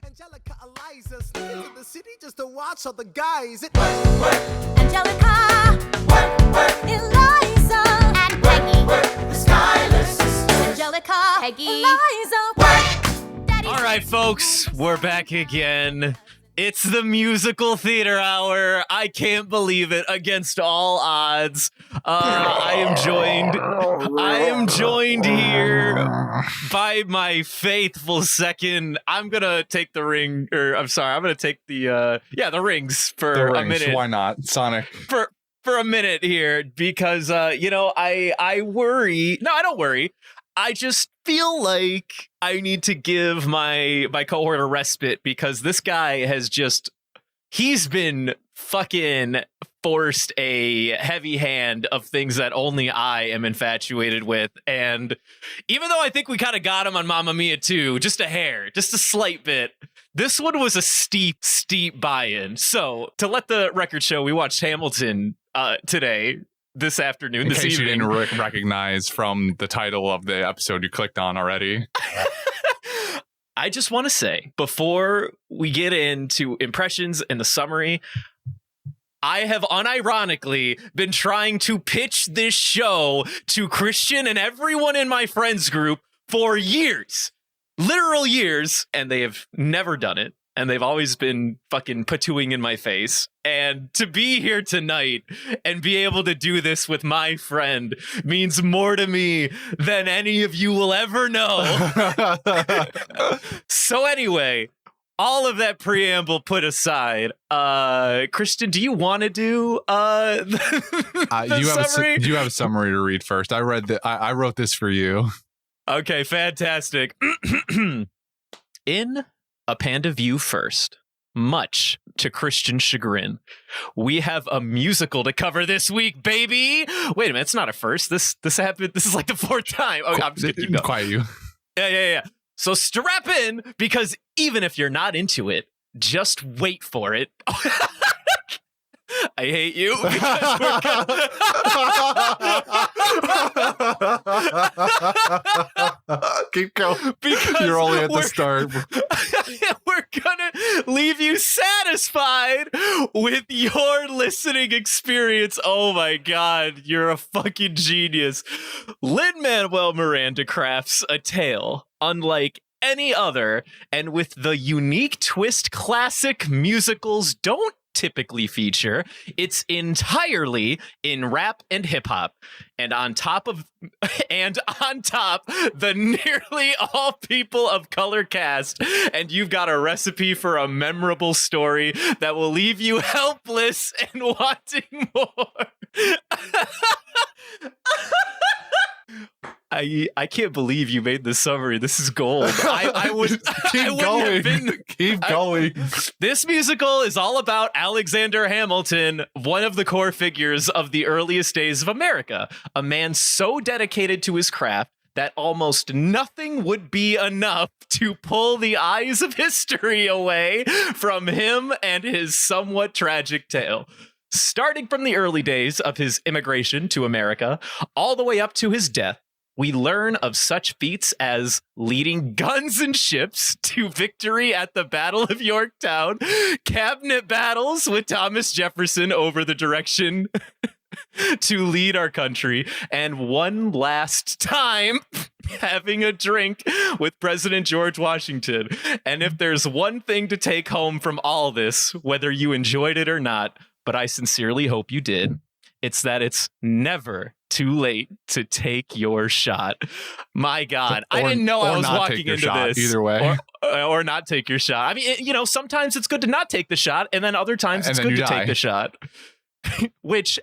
Angelica Eliza sneak into the city just to watch all the guys. Angelica, Eliza, and Peggy, the stylists. Angelica, Peggy, Eliza, Daddy. All right, folks, we're back again. It's the musical theater hour. I can't believe it. Against all odds, I am joined here by my faithful second. I'm gonna take the ring, or I'm sorry, I'm gonna take the rings for a minute. Why not, Sonic? For a minute here, because I worry. No, I don't worry. I just feel like I need to give my cohort a respite because this guy he's been fucking forced a heavy hand of things that only I am infatuated with. And even though I think we kind of got him on Mamma Mia too, just a hair, just a slight bit, this one was a steep buy-in. So to let the record show, we watched Hamilton today. This afternoon, this evening. In case you didn't recognize from the title of the episode you clicked on already. I just want to say, before we get into impressions and the summary, I have unironically been trying to pitch this show to Christian and everyone in my friends group for years. Literal years, and they have never done it. And they've always been fucking patooing in my face. And to be here tonight and be able to do this with my friend means more to me than any of you will ever know. So anyway, all of that preamble put aside, Christian, do you want to do the summary? You have a summary to read first. I wrote this for you. Okay, fantastic. In A Panda View First, much to Christian's chagrin, we have a musical to cover this week, baby. Wait a minute, it's not a first. This happened. This is like the fourth time. Oh, I'm just gonna keep going. Quiet you. Yeah. So strap in, because even if you're not into it, just wait for it. I hate you because Keep going. Because you're only at the start. We're gonna leave you satisfied with your listening experience. Oh my God, you're a fucking genius. Lin-Manuel Miranda crafts a tale unlike any other, and with the unique twist classic musicals don't typically feature. It's entirely in rap and hip hop, and on top, the nearly all people of color cast, and you've got a recipe for a memorable story that will leave you helpless and wanting more. I can't believe you made this summary. This is gold. I would keep going. This musical is all about Alexander Hamilton, one of the core figures of the earliest days of America, a man so dedicated to his craft that almost nothing would be enough to pull the eyes of history away from him and his somewhat tragic tale. Starting from the early days of his immigration to America, all the way up to his death, we learn of such feats as leading guns and ships to victory at the Battle of Yorktown, cabinet battles with Thomas Jefferson over the direction to lead our country, and one last time having a drink with President George Washington. And if there's one thing to take home from all this, whether you enjoyed it or not, but I sincerely hope you did, it's that it's never too late to take your shot. My God, I didn't know I was walking into this. Either way. Or not take your shot. I mean, sometimes it's good to not take the shot, and then other times it's good to take the shot. Which,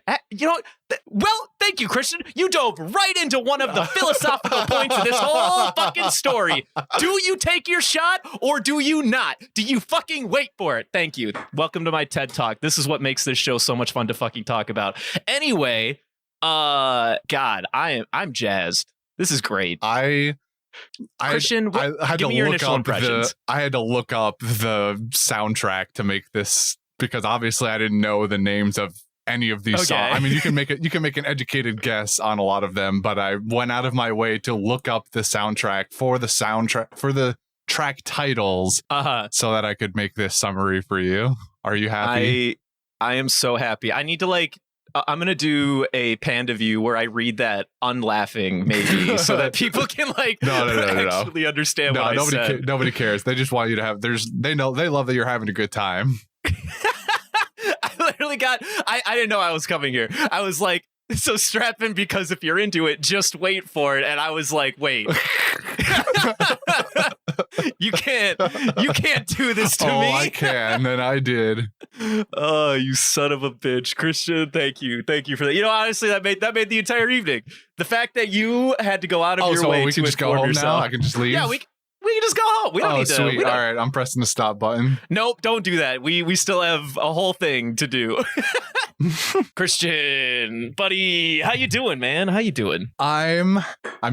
well, thank you, Christian. You dove right into one of the philosophical points of this whole fucking story. Do you take your shot or do you not? Do you fucking wait for it? Thank you. Welcome to my TED Talk. This is what makes this show so much fun to fucking talk about. Anyway, God, I'm jazzed. This is great. Christian, give me your initial impressions. I had to look up the soundtrack to make this, because obviously I didn't know the names of any of these songs. I mean, you can make an educated guess on a lot of them, but I went out of my way to look up the soundtrack for the track titles Uh-huh. so that I could make this summary for you. Are you happy? I am so happy. I need to I'm gonna do a Panda View where I read that unlaughing, maybe, so that people can No. actually understand what I said. Nobody cares. They just want you to have. They love that you're having a good time. I literally I didn't know I was coming here. I was like, so strap in, because if you're into it, just wait for it. And I was like, wait. You can't do this to me. I can, and I did. Oh, you son of a bitch, Christian! Thank you for that. You know, honestly, that made the entire evening. The fact that you had to go out of your so way we to can just go inform home yourself. now. I can just leave. Yeah, we can just go home. We don't need to. Sweet. All right, I'm pressing the stop button. Nope, don't do that. We still have a whole thing to do. Christian, buddy, how you doing, man? How you doing? I'm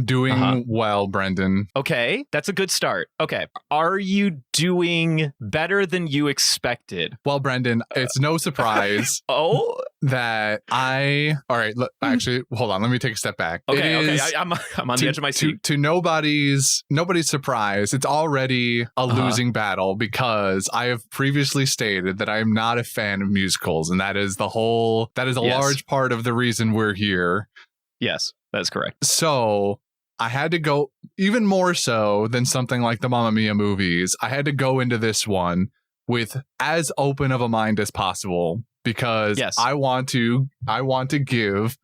doing well, Brendan. Okay, that's a good start. Okay, are you doing better than you expected? Well, Brendan, it's no surprise Oh, that all right, look, actually, hold on. Let me take a step back. okay. I'm on the edge of my seat. To nobody's surprise, it's already a losing battle, because I have previously stated that I am not a fan of musicals, and that is a large part of the reason we're here. Yes, that's correct. So I had to go, even more so than something like the Mamma Mia movies, I had to go into this one with as open of a mind as possible, because I want to give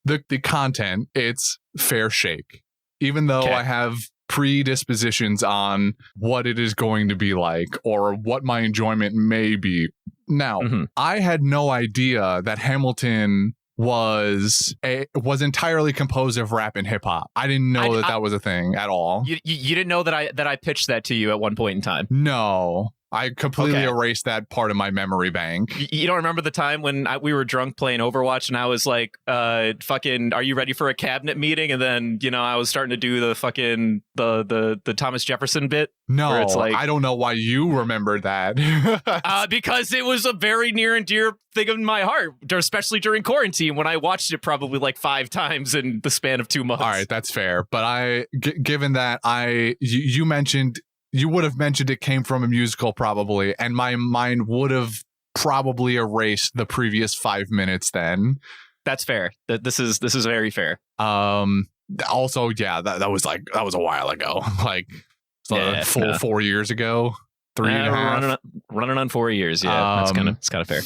the content its fair shake, even though I have predispositions on what it is going to be like or what my enjoyment may be. Now, I had no idea that Hamilton was entirely composed of rap and hip hop. I didn't know that was a thing at all. You didn't know that I pitched that to you at one point in time? No. I completely erased that part of my memory bank. You don't remember the time when we were drunk playing Overwatch and I was like, fucking, are you ready for a cabinet meeting? And then, I was starting to do the fucking, the Thomas Jefferson bit. No, it's like, I don't know why you remembered that. Because it was a very near and dear thing in my heart, especially during quarantine when I watched it probably like 5 times in the span of 2 months. All right, that's fair. But given that you mentioned, you would have mentioned it came from a musical probably, and my mind would have probably erased the previous 5 minutes then. That's fair. This is very fair. Also, yeah, that was a while ago. Like full 4 years ago, 3.5. Running on 4 years. Yeah, it's kind of fair.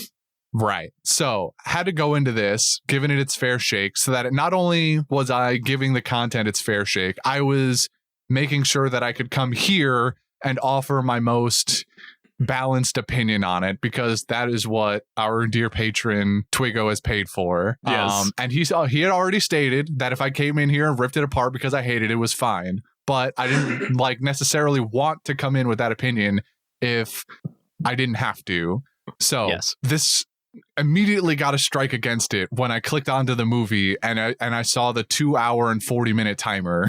Right. So had to go into this, giving it its fair shake, so that not only was I giving the content its fair shake, I was making sure that I could come here and offer my most balanced opinion on it, because that is what our dear patron Twiggo has paid for. Yes. And he had already stated that if I came in here and ripped it apart because I hated it, was fine. But I didn't necessarily want to come in with that opinion if I didn't have to. So this immediately got a strike against it when I clicked onto the movie and I saw the 2 hour and 40-minute timer.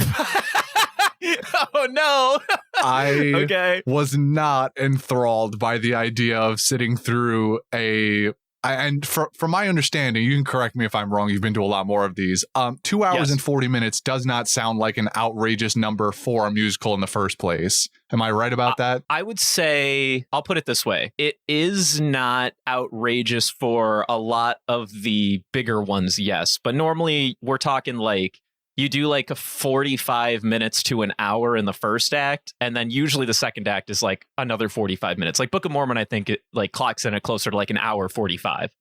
Oh no. I was not enthralled by the idea of sitting through and from my understanding, you can correct me if I'm wrong, you've been to a lot more of these, 2 hours and 40 minutes does not sound like an outrageous number for a musical in the first place. Am I right about that? I would say, I'll put it this way. It is not outrageous for a lot of the bigger ones, yes. But normally we're talking like, you do like a 45 minutes to an hour in the first act, and then usually the second act is like another 45 minutes. Like Book of Mormon, I think it like clocks in at closer to like an hour 45,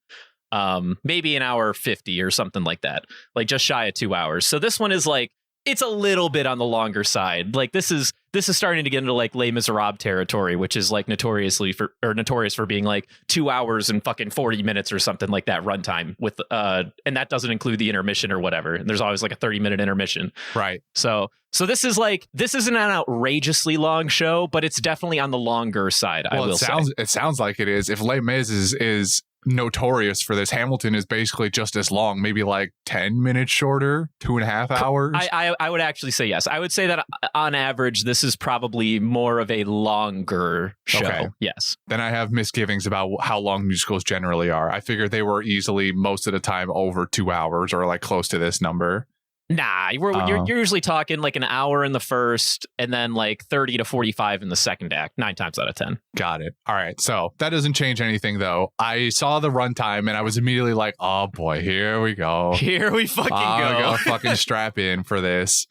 maybe an hour 50 or something like that, like just shy of 2 hours. So this one is like, it's a little bit on the longer side. Like this is starting to get into like Les Miserables territory, which is like notorious for being like 2 hours and fucking 40 minutes or something like that runtime with and that doesn't include the intermission or whatever. There's always like a 30-minute intermission. Right. So this isn't an outrageously long show, but it's definitely on the longer side. Well, it sounds like it is. If Les Mis is notorious for this, Hamilton is basically just as long, maybe like 10 minutes shorter, 2.5 hours. I would actually say yes. I would say that on average, this is probably more of a longer show. Okay. Yes. Then I have misgivings about how long musicals generally are. I figured they were easily most of the time over 2 hours or like close to this number. Nah, you're usually talking like an hour in the first and then like 30 to 45 in the second act, 9 times out of 10. Got it. All right. So that doesn't change anything, though. I saw the runtime and I was immediately like, oh boy, here we go. Here we fucking go. I'm gonna fucking strap in for this.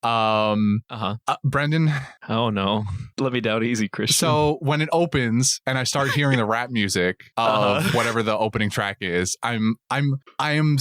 Brendan. Oh no. Let me down easy, Christian. So when it opens and I start hearing the rap music of whatever the opening track is, I am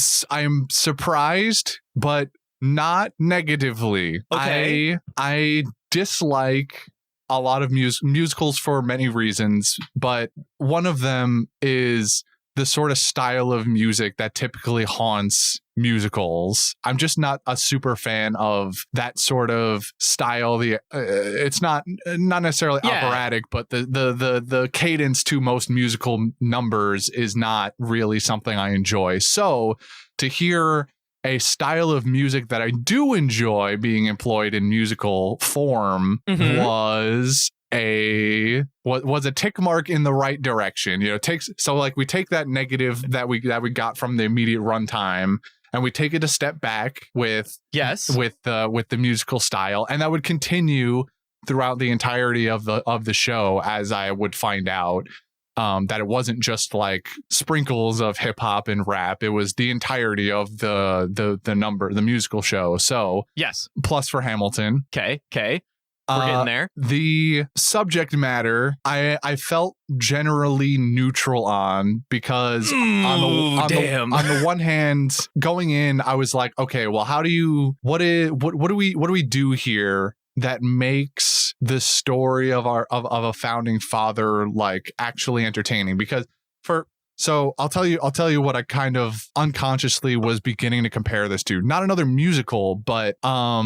surprised, but not negatively. Okay. I dislike a lot of musicals for many reasons, but one of them is the sort of style of music that typically haunts musicals. I'm just not a super fan of that sort of style. It's not necessarily operatic, but the cadence to most musical numbers is not really something I enjoy. So to hear a style of music that I do enjoy being employed in musical form was a tick mark in the right direction. You know, we take that negative that we got from the immediate runtime and we take it a step back with the musical style, and that would continue throughout the entirety of the show, as I would find out. That it wasn't just like sprinkles of hip hop and rap. It was the entirety of the musical show. So yes, plus for Hamilton. Okay. We're getting there. The subject matter, I felt generally neutral on, because on the one hand, going in, I was like, okay, well, what do we do here that makes the story of a founding father like actually entertaining? Because so I'll tell you what I kind of unconsciously was beginning to compare this to. Not another musical, but I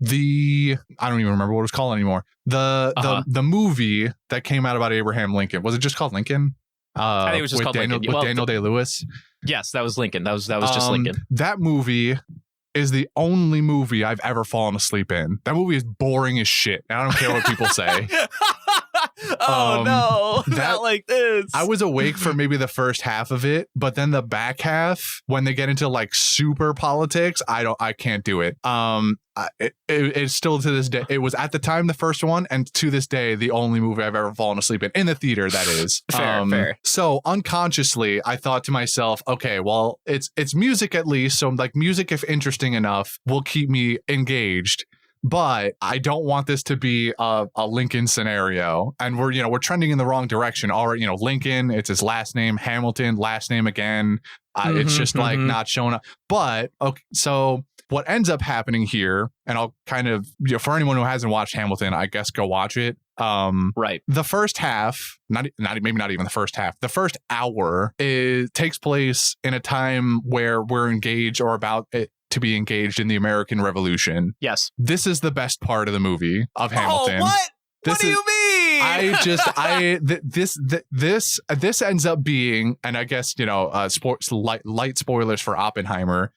don't even remember what it was called anymore. The movie that came out about Abraham Lincoln. Was it just called Lincoln? I think it was just called Lincoln. With Daniel Day-Lewis. Yes, that was Lincoln. That was just Lincoln. That movie is the only movie I've ever fallen asleep in. That movie is boring as shit. And I don't care what people say. No, not like this. I was awake for maybe the first half of it, but then the back half, when they get into like super politics, I can't do it. It's still to this day. It was at the time the first one, and to this day the only movie I've ever fallen asleep in the theater. That is fair. So unconsciously, I thought to myself, okay, well, it's music at least. So like music, if interesting enough, will keep me engaged. But I don't want this to be a Lincoln scenario, and we're trending in the wrong direction. Already, Lincoln, it's his last name. Hamilton, last name again. It's just like not showing up. But okay, so what ends up happening here, and I'll kind of, for anyone who hasn't watched Hamilton, I guess go watch it. Right. The first half, maybe not even the first half. The first hour takes place in a time where we're engaged or about it to be engaged in the American Revolution. Yes. This is the best part of the movie of Hamilton. Oh, what? What do you mean? This ends up being, and I guess, sports light spoilers for Oppenheimer.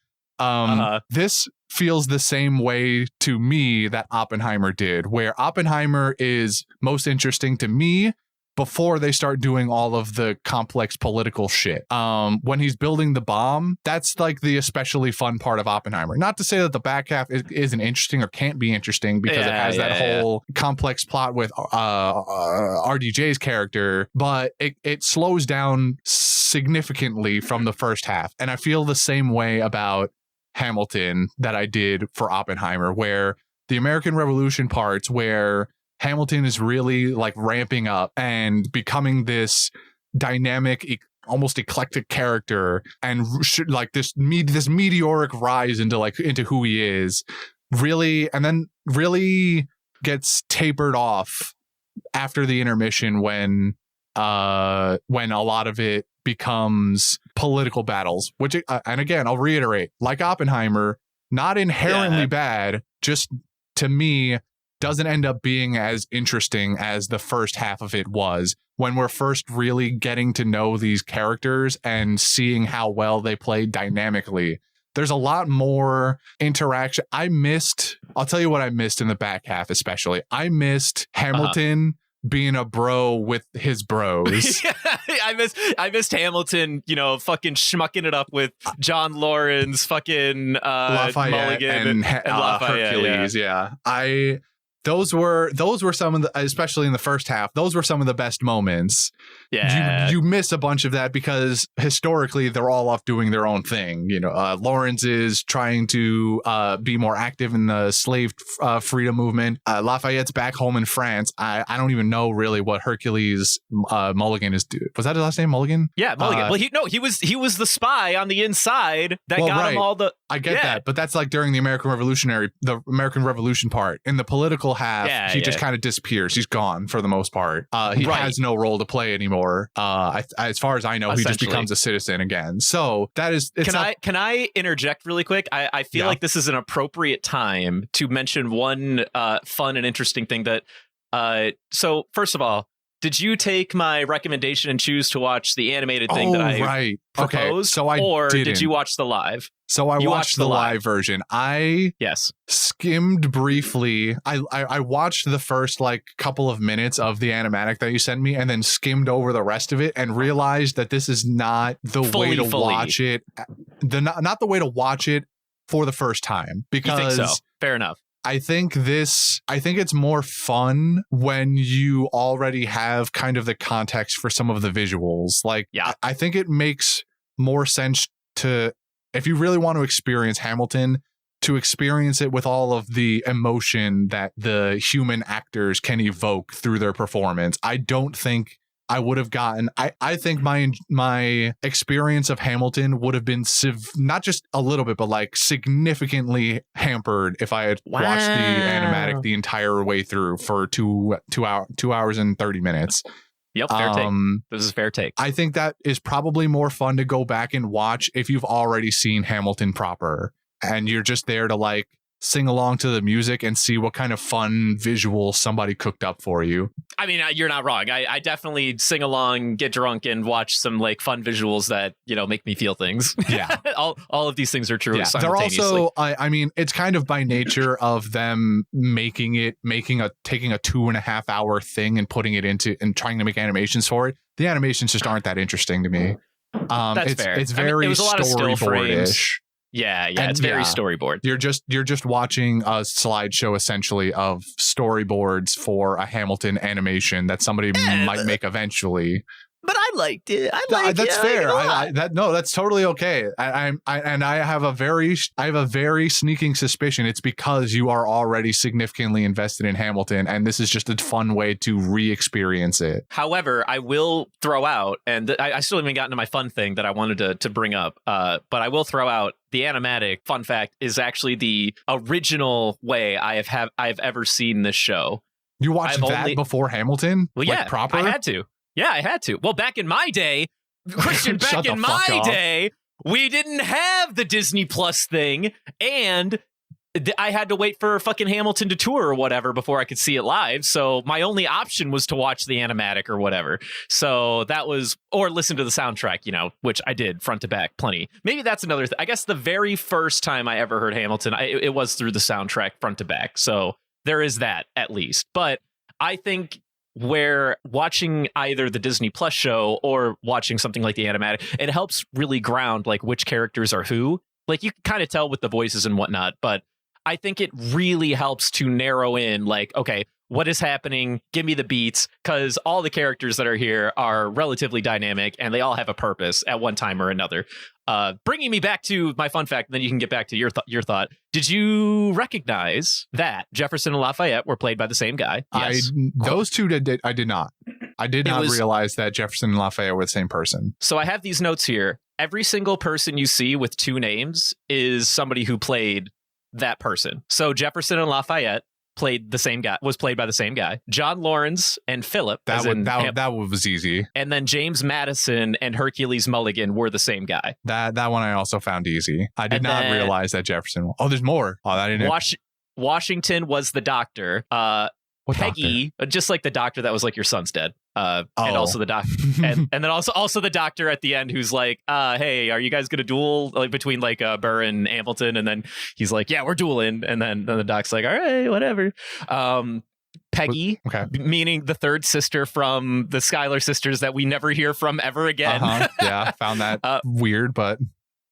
This feels the same way to me that Oppenheimer did, where Oppenheimer is most interesting to me before they start doing all of the complex political shit. When he's building the bomb, that's like the especially fun part of Oppenheimer. Not to say that the back half isn't interesting or can't be interesting, because it has that whole complex plot with RDJ's character, but it slows down significantly from the first half. And I feel the same way about Hamilton that I did for Oppenheimer, where the American Revolution parts where Hamilton is really like ramping up and becoming this dynamic, almost eclectic character, and like this meteoric rise into who he is, really, and then really gets tapered off after the intermission when a lot of it becomes political battles, which and again, I'll reiterate, like Oppenheimer, not inherently bad, just to me doesn't end up being as interesting as the first half of it was, when we're first really getting to know these characters and seeing how well they play dynamically. There's a lot more interaction. I'll tell you what I missed in the back half, especially. I missed Hamilton being a bro with his bros. I missed Hamilton, fucking schmucking it up with John Lawrence, fucking Lafayette Mulligan and Lafayette, Hercules. Yeah. Those were some of the, especially in the first half, those were some of the best moments. Yeah. You miss a bunch of that because historically they're all off doing their own thing. Lawrence is trying to be more active in the slave freedom movement. Lafayette's back home in France. I don't even know really what Hercules Mulligan is doing. Was that his last name, Mulligan? Yeah, Mulligan. He was the spy on the inside that got him all the. I get that, but that's like during the American Revolution part. In the political half, he just kind of disappears. He's gone for the most part. He has no role to play anymore. As far as I know, he just becomes a citizen again. So that is. Can I interject really quick? I feel like this is an appropriate time to mention one fun and interesting thing that. So first of all, did you take my recommendation and choose to watch the animated thing that I proposed? Okay, so did you watch the live? So I watched the live version. I skimmed briefly. I watched the first couple of minutes of the animatic that you sent me and then skimmed over the rest of it and realized that this is not the way to watch it. Not the way to watch it for the first time. Because you think so? Fair enough. I think it's more fun when you already have kind of the context for some of the visuals. I think it makes more sense to, if you really want to experience Hamilton, to experience it with all of the emotion that the human actors can evoke through their performance. I don't think I would have gotten. I think my experience of Hamilton would have been not just a little bit, but significantly hampered if I had watched the animatic the entire way through for 2 hours and 30 minutes. Yep, fair take. This is a fair take. I think that is probably more fun to go back and watch if you've already seen Hamilton proper and you're just there to sing along to the music and see what kind of fun visual somebody cooked up for you. I mean, you're not wrong. I definitely sing along, get drunk, and watch some fun visuals that make me feel things. Yeah, all of these things are true. Yeah. They're also, I mean, it's kind of by nature of them taking a 2.5 hour thing and putting it into and trying to make animations for it. The animations just aren't that interesting to me. That's fair. It's very storyboard-ish. Yeah, it's very storyboard. You're just watching a slideshow essentially of storyboards for a Hamilton animation that somebody might make eventually. But I liked it. That's fair. That's totally okay. I have a very sneaking suspicion it's because you are already significantly invested in Hamilton, and this is just a fun way to re-experience it. However, I will throw out, and I still haven't gotten to my fun thing that I wanted to bring up, but I will throw out the animatic. Fun fact is actually the original way I've ever seen this show. You watched before Hamilton? Well, yeah, proper? I had to. Yeah, I had to. Well, back in my day, Christian, we didn't have the Disney Plus thing, and I had to wait for fucking Hamilton to tour or whatever before I could see it live. So my only option was to watch the animatic or whatever. So that was, or listen to the soundtrack, which I did front to back plenty. Maybe that's another thing. I guess the very first time I ever heard Hamilton, it was through the soundtrack front to back. So there is that at least. But I think where watching either the Disney Plus show or watching something like the animatic, it helps really ground which characters are who. You can kind of tell with the voices and whatnot, but I think it really helps to narrow in okay, what is happening? Give me the beats, because all the characters that are here are relatively dynamic and they all have a purpose at one time or another. Bringing me back to my fun fact, then you can get back to your thought. Did you recognize that Jefferson and Lafayette were played by the same guy? Yes. Those two I did not. I did not realize that Jefferson and Lafayette were the same person. So I have these notes here. Every single person you see with two names is somebody who played that person. So Jefferson and Lafayette was played by the same guy. John Lawrence and Philip. That was easy. And then James Madison and Hercules Mulligan were the same guy. That one I also found easy. I did not realize that Jefferson. Oh, there's more. Oh, I didn't. Washington was the doctor. Peggy, just like the doctor that was your son's dead. And also the doctor, and then also the doctor at the end who's hey, are you guys gonna duel between Burr and Hamilton? And then he's yeah, we're dueling. And then the doc's all right, whatever. Peggy, Okay. meaning the third sister from the Schuyler sisters that we never hear from ever again. Yeah, found that weird, but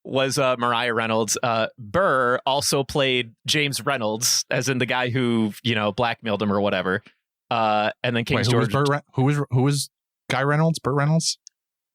was Mariah Reynolds. Burr also played James Reynolds, as in the guy who, you know, blackmailed him or whatever. And then King George. Who was Guy Reynolds? Burt Reynolds?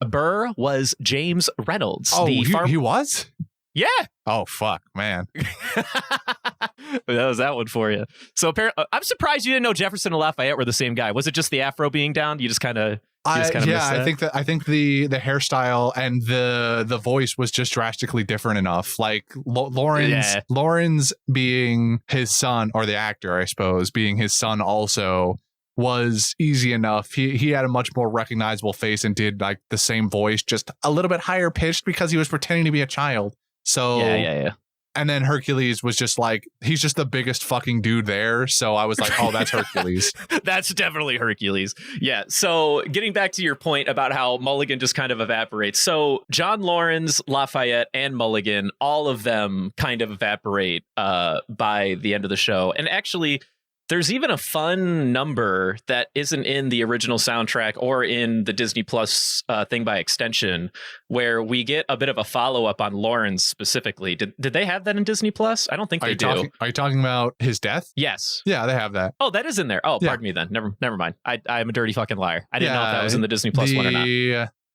Burr was James Reynolds. Oh, he was? Yeah. Oh, fuck, man. That was that one for you. So apparently, I'm surprised you didn't know Jefferson and Lafayette were the same guy. Was it just the afro being down? You just kind of I think the hairstyle and the voice was just drastically different enough. Like Lawrence being his son, or the actor, I suppose, being his son also was easy enough. He had a much more recognizable face and did like the same voice, just a little bit higher pitched because he was pretending to be a child. So yeah. And then Hercules was just like, he's just the biggest fucking dude there. So I was like, oh, that's Hercules. That's definitely Hercules. Yeah. So getting back to your point about how Mulligan just kind of evaporates. So John Laurens, Lafayette, and Mulligan, all of them kind of evaporate by the end of the show. And actually, there's even a fun number that isn't in the original soundtrack or in the Disney Plus thing by extension, where we get a bit of a follow-up on Laurens specifically. Did they have that in Disney Plus? I don't think they do. Are you talking about his death? Yes. Yeah, they have that. Oh, that is in there. Oh, pardon me then. Never mind. I'm a dirty fucking liar. I didn't know if that was in the Disney Plus one or not.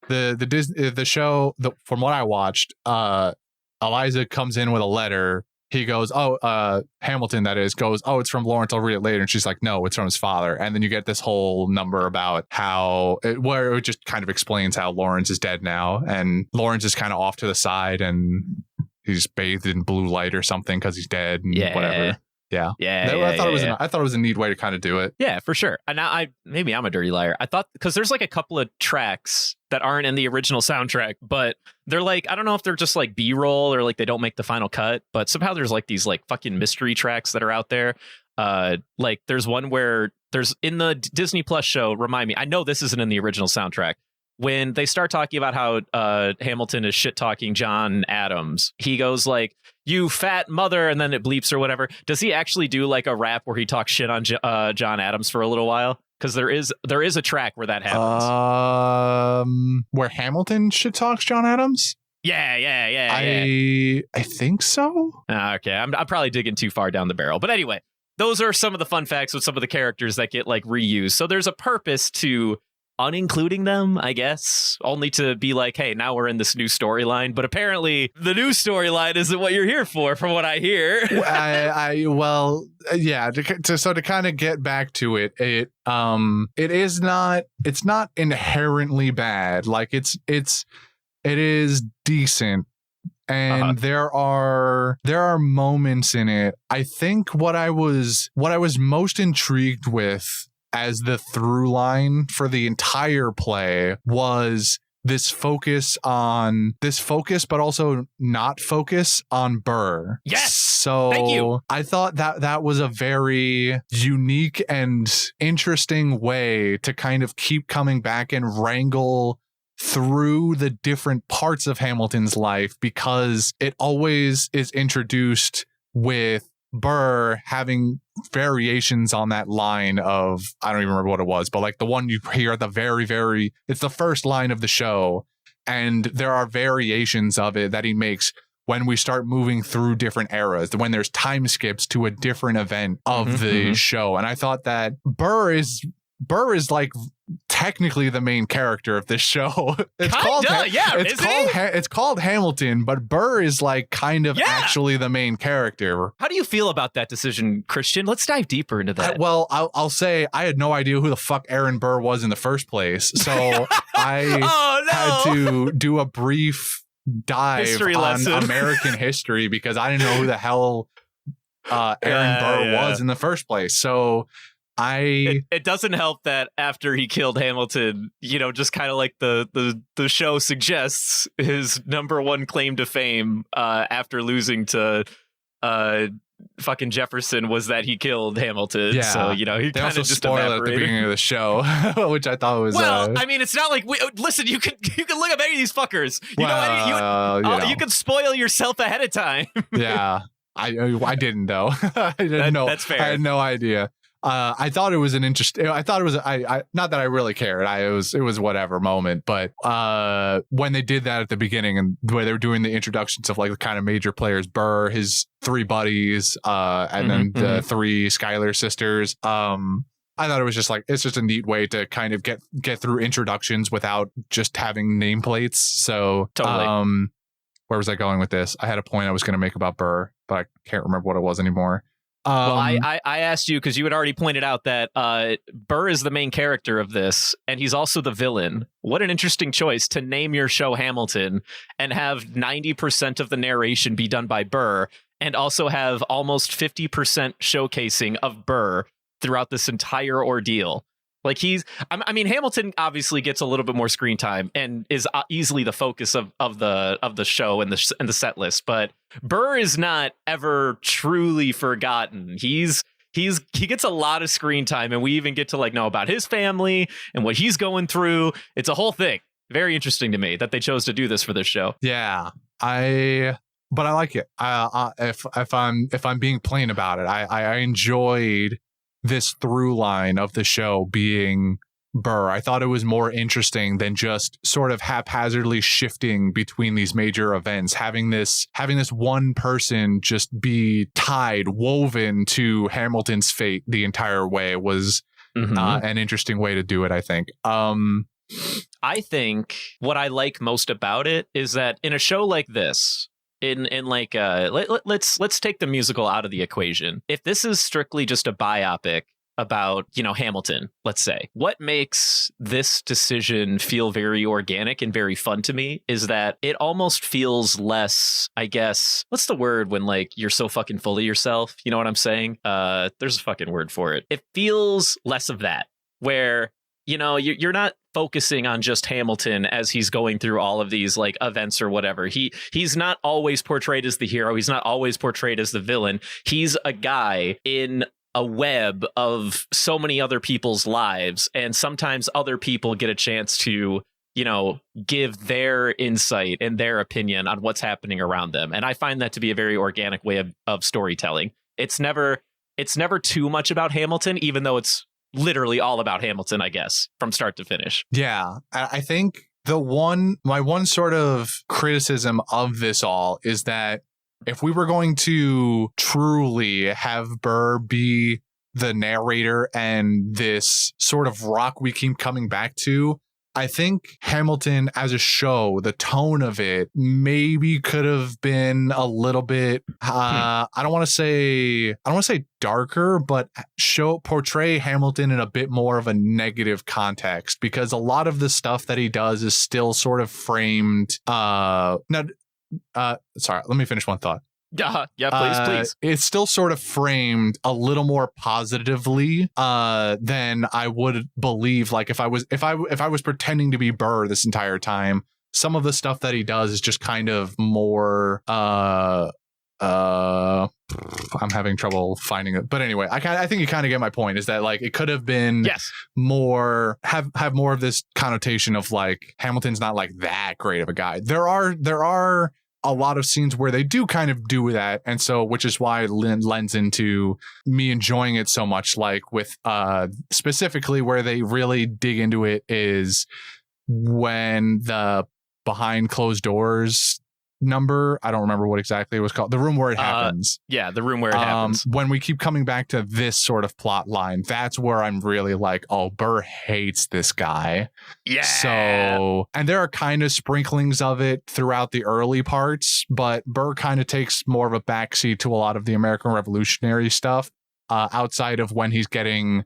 The show, from what I watched, Eliza comes in with a letter. He goes, Hamilton, that is, goes, oh, it's from Lawrence, I'll read it later. And she's like, no, it's from his father. And then you get this whole number about where it just kind of explains how Lawrence is dead now. And Lawrence is kind of off to the side and he's bathed in blue light or something because he's dead and whatever. Yeah. I thought it was a neat way to kind of do it. Yeah, for sure. And now maybe I'm a dirty liar. I thought, because there's like a couple of tracks that aren't in the original soundtrack, but they're like, I don't know if they're just like B-roll or like they don't make the final cut, but somehow there's like these like fucking mystery tracks that are out there. Like there's one where there's in the Disney Plus show, remind me, I know this isn't in the original soundtrack. When they start talking about how Hamilton is shit talking John Adams, he goes like, you fat mother, and then it bleeps or whatever. Does he actually do like a rap where he talks shit on John Adams for a little while? Because there is a track where that happens. Where Hamilton shit talks John Adams? Yeah. I think so. Okay, I'm probably digging too far down the barrel. But anyway, those are some of the fun facts with some of the characters that get like reused. So there's a purpose to unincluding them, I guess, only to be like, hey, now we're in this new storyline. But apparently the new storyline isn't what you're here for, from what I hear. To kind of get back to it, it's not inherently bad. Like it is decent. And there are moments in it. I think what I was most intrigued with as the through line for the entire play was this focus, but also not focus on Burr. Yes. So thank you. I thought that was a very unique and interesting way to kind of keep coming back and wrangle through the different parts of Hamilton's life, because it always is introduced with Burr having variations on that line of, I don't even remember what it was, but like the one you hear at the it's the first line of the show, and there are variations of it that he makes when we start moving through different eras, when there's time skips to a different event of the show. And I thought that Burr is like technically the main character of this show. It's called Hamilton, but Burr is like kind of actually the main character. How do you feel about that decision, Christian? Let's dive deeper into that. I'll say I had no idea who the fuck Aaron Burr was in the first place, so I had to do a brief dive on American history because I didn't know who the hell Aaron Burr was in the first place. So it doesn't help that after he killed Hamilton, just kind of like the show suggests, his number one claim to fame after losing to fucking Jefferson was that he killed Hamilton. Yeah. So, he kind of just spoiled at the beginning of the show, which I thought was... Well, I mean, it's not like... listen, you can look up any of these fuckers. You can spoil yourself ahead of time. Yeah. I didn't, though. I didn't know. That's fair. I had no idea. I thought it was an interesting. I thought it was. I not that I really cared. It was whatever moment. But when they did that at the beginning and where they were doing the introductions of like the kind of major players, Burr, his three buddies, and then the three Skylar sisters. I thought it was just like it's just a neat way to kind of get through introductions without just having nameplates. So totally. Where was I going with this? I had a point I was going to make about Burr, but I can't remember what it was anymore. Well, I asked you because you had already pointed out that Burr is the main character of this, and he's also the villain. What an interesting choice to name your show Hamilton and have 90% of the narration be done by Burr, and also have almost 50% showcasing of Burr throughout this entire ordeal. Like I mean, Hamilton obviously gets a little bit more screen time and is easily the focus of the show and the set list. But Burr is not ever truly forgotten. He gets a lot of screen time, and we even get to like know about his family and what he's going through. It's a whole thing. Very interesting to me that they chose to do this for this show. Yeah, but I like it. If I'm being plain about it, I enjoyed this through line of the show being Burr. I thought it was more interesting than just sort of haphazardly shifting between these major events. Having this one person just be woven to Hamilton's fate the entire way was an interesting way to do it, I think. I think what I like most about it is that in a show like this, let's take the musical out of the equation. If this is strictly just a biopic about, Hamilton, let's say, what makes this decision feel very organic and very fun to me is that it almost feels less, I guess, what's the word when like you're so fucking full of yourself? You know what I'm saying? There's a fucking word for it. It feels less of that, where you're not focusing on just Hamilton as he's going through all of these like events or whatever. He's not always portrayed as the hero. He's not always portrayed as the villain. He's a guy in a web of so many other people's lives. And sometimes other people get a chance to, give their insight and their opinion on what's happening around them. And I find that to be a very organic way of storytelling. It's never too much about Hamilton, even though it's literally all about Hamilton, I guess, from start to finish. Yeah, I think my one sort of criticism of this all is that if we were going to truly have Burr be the narrator and this sort of rock we keep coming back to, I think Hamilton as a show, the tone of it maybe could have been a little bit, I don't want to say darker, but portray Hamilton in a bit more of a negative context, because a lot of the stuff that he does is still sort of framed. Sorry, let me finish one thought. Yeah, please. It's still sort of framed a little more positively than I would believe. Like if I was pretending to be Burr this entire time, some of the stuff that he does is just kind of more. I'm having trouble finding it, but anyway, I think you kind of get my point. Is that like it could have been more have more of this connotation of like Hamilton's not like that great of a guy. There are a lot of scenes where they do kind of do that, and so which is why it lends into me enjoying it so much. Like with specifically where they really dig into it is when the behind closed doors number, I don't remember what exactly it was called, the room where it happens. Yeah, the room where it happens. When we keep coming back to this sort of plot line, that's where I'm really like, oh, Burr hates this guy. Yeah. So, and there are kind of sprinklings of it throughout the early parts, but Burr kind of takes more of a backseat to a lot of the American Revolutionary stuff outside of when he's getting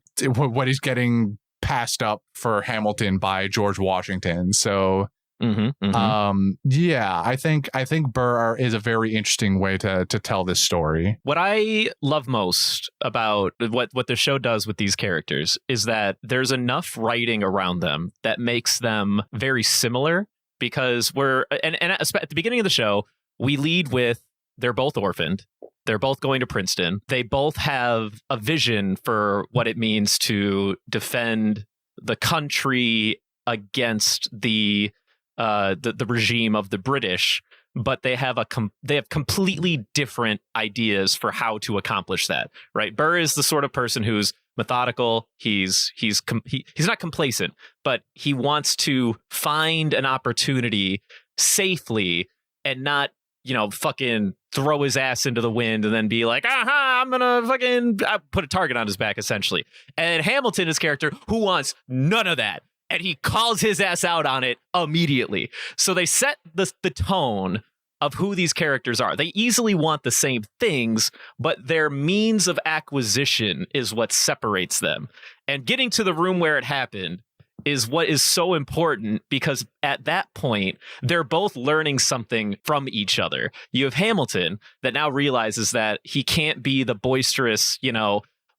passed up for Hamilton by George Washington. So yeah, I think Burr is a very interesting way to tell this story. What I love most about what the show does with these characters is that there's enough writing around them that makes them very similar, because at the beginning of the show, we lead with they're both orphaned. They're both going to Princeton. They both have a vision for what it means to defend the country against the regime of the British, but they have completely different ideas for how to accomplish that, right? Burr is the sort of person who's methodical. He's not complacent, but he wants to find an opportunity safely and not, fucking throw his ass into the wind and then be like, aha, I'm gonna fucking put a target on his back, essentially. And Hamilton, his character, who wants none of that. And he calls his ass out on it immediately. So they set the tone of who these characters are. They easily want the same things, but their means of acquisition is what separates them. And getting to the room where it happened is what is so important, because at that point, they're both learning something from each other. You have Hamilton that now realizes that he can't be the boisterous,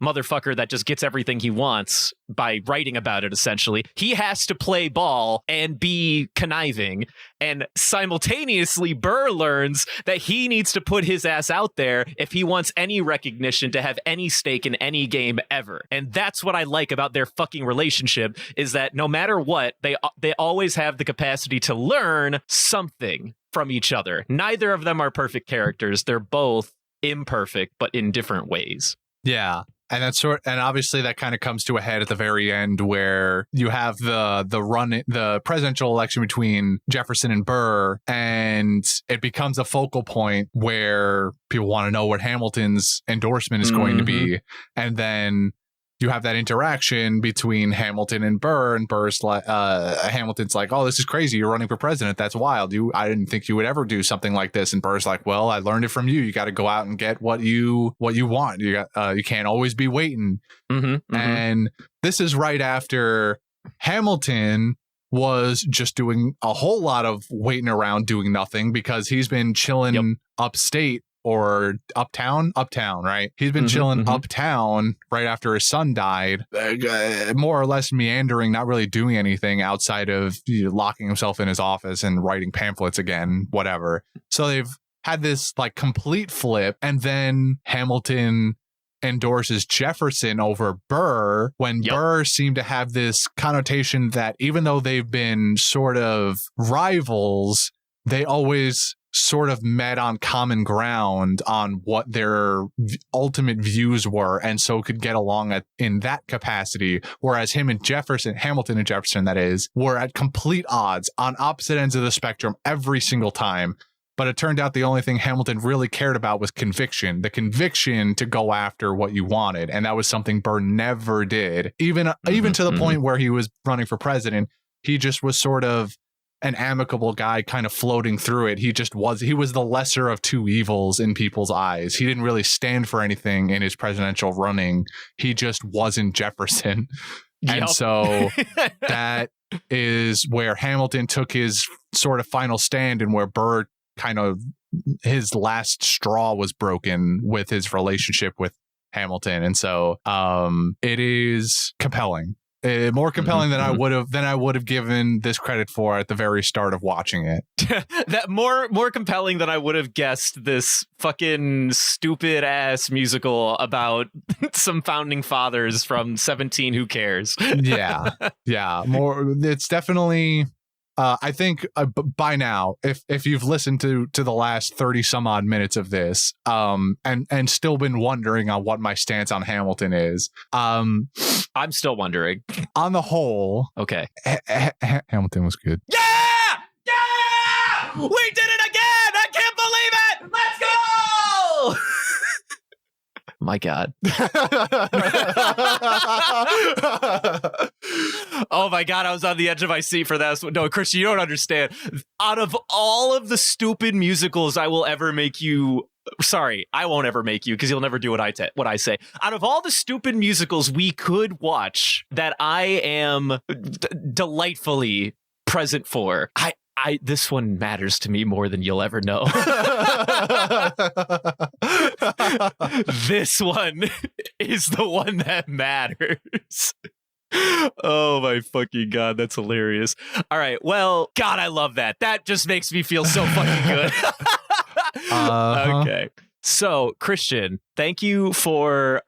motherfucker that just gets everything he wants by writing about it, essentially. He has to play ball and be conniving. And simultaneously, Burr learns that he needs to put his ass out there if he wants any recognition, to have any stake in any game ever. And that's what I like about their fucking relationship, is that no matter what, they always have the capacity to learn something from each other. Neither of them are perfect characters. They're both imperfect, but in different ways. Yeah. And obviously that kind of comes to a head at the very end, where you have the presidential election between Jefferson and Burr, and it becomes a focal point where people want to know what Hamilton's endorsement is going to be. And then you have that interaction between Hamilton and Burr, and Burr's like, Hamilton's like, "Oh, this is crazy. You're running for president. That's wild. I didn't think you would ever do something like this." And Burr's like, "Well, I learned it from you. You got to go out and get what you want. You can't always be waiting." And this is right after Hamilton was just doing a whole lot of waiting around doing nothing, because he's been chilling upstate. Or uptown, right? He's been chilling uptown right after his son died, more or less meandering, not really doing anything outside of locking himself in his office and writing pamphlets again, whatever. So they've had this like complete flip, and then Hamilton endorses Jefferson over Burr, when Burr seemed to have this connotation that even though they've been sort of rivals, they always sort of met on common ground on what their ultimate views were, and so could get along in that capacity. Whereas Hamilton and Jefferson, that is, were at complete odds on opposite ends of the spectrum every single time. But it turned out the only thing Hamilton really cared about was conviction, the conviction to go after what you wanted. And that was something Burr never did. Even to the point where he was running for president, he just was sort of an amicable guy kind of floating through it. He was the lesser of two evils in people's eyes. He didn't really stand for anything in his presidential running. He just wasn't Jefferson. And so that is where Hamilton took his sort of final stand, and where Burr kind of, his last straw was broken with his relationship with Hamilton. And so it is compelling. More compelling than I would have given this credit for at the very start of watching it. That more compelling than I would have guessed this fucking stupid ass musical about some founding fathers from 17. Who cares? Yeah. More. It's definitely. I think by now, if you've listened to the last 30 some odd minutes of this, and still been wondering on what my stance on Hamilton is, I'm still wondering. On the whole, okay, Hamilton was good. Yeah! We did it again! I can't believe it! Let's go! My God. Oh my God, I was on the edge of my seat for that. No, Christian, you don't understand. Out of all of the stupid musicals I will ever make you... Sorry, I won't ever make you, because you'll never do what I say. Out of all the stupid musicals we could watch that I am delightfully present for, this one matters to me more than you'll ever know. This one is the one that matters. Oh my fucking God, that's hilarious. All right, well, God, I love that. That just makes me feel so fucking good. Okay. So, Christian, thank you for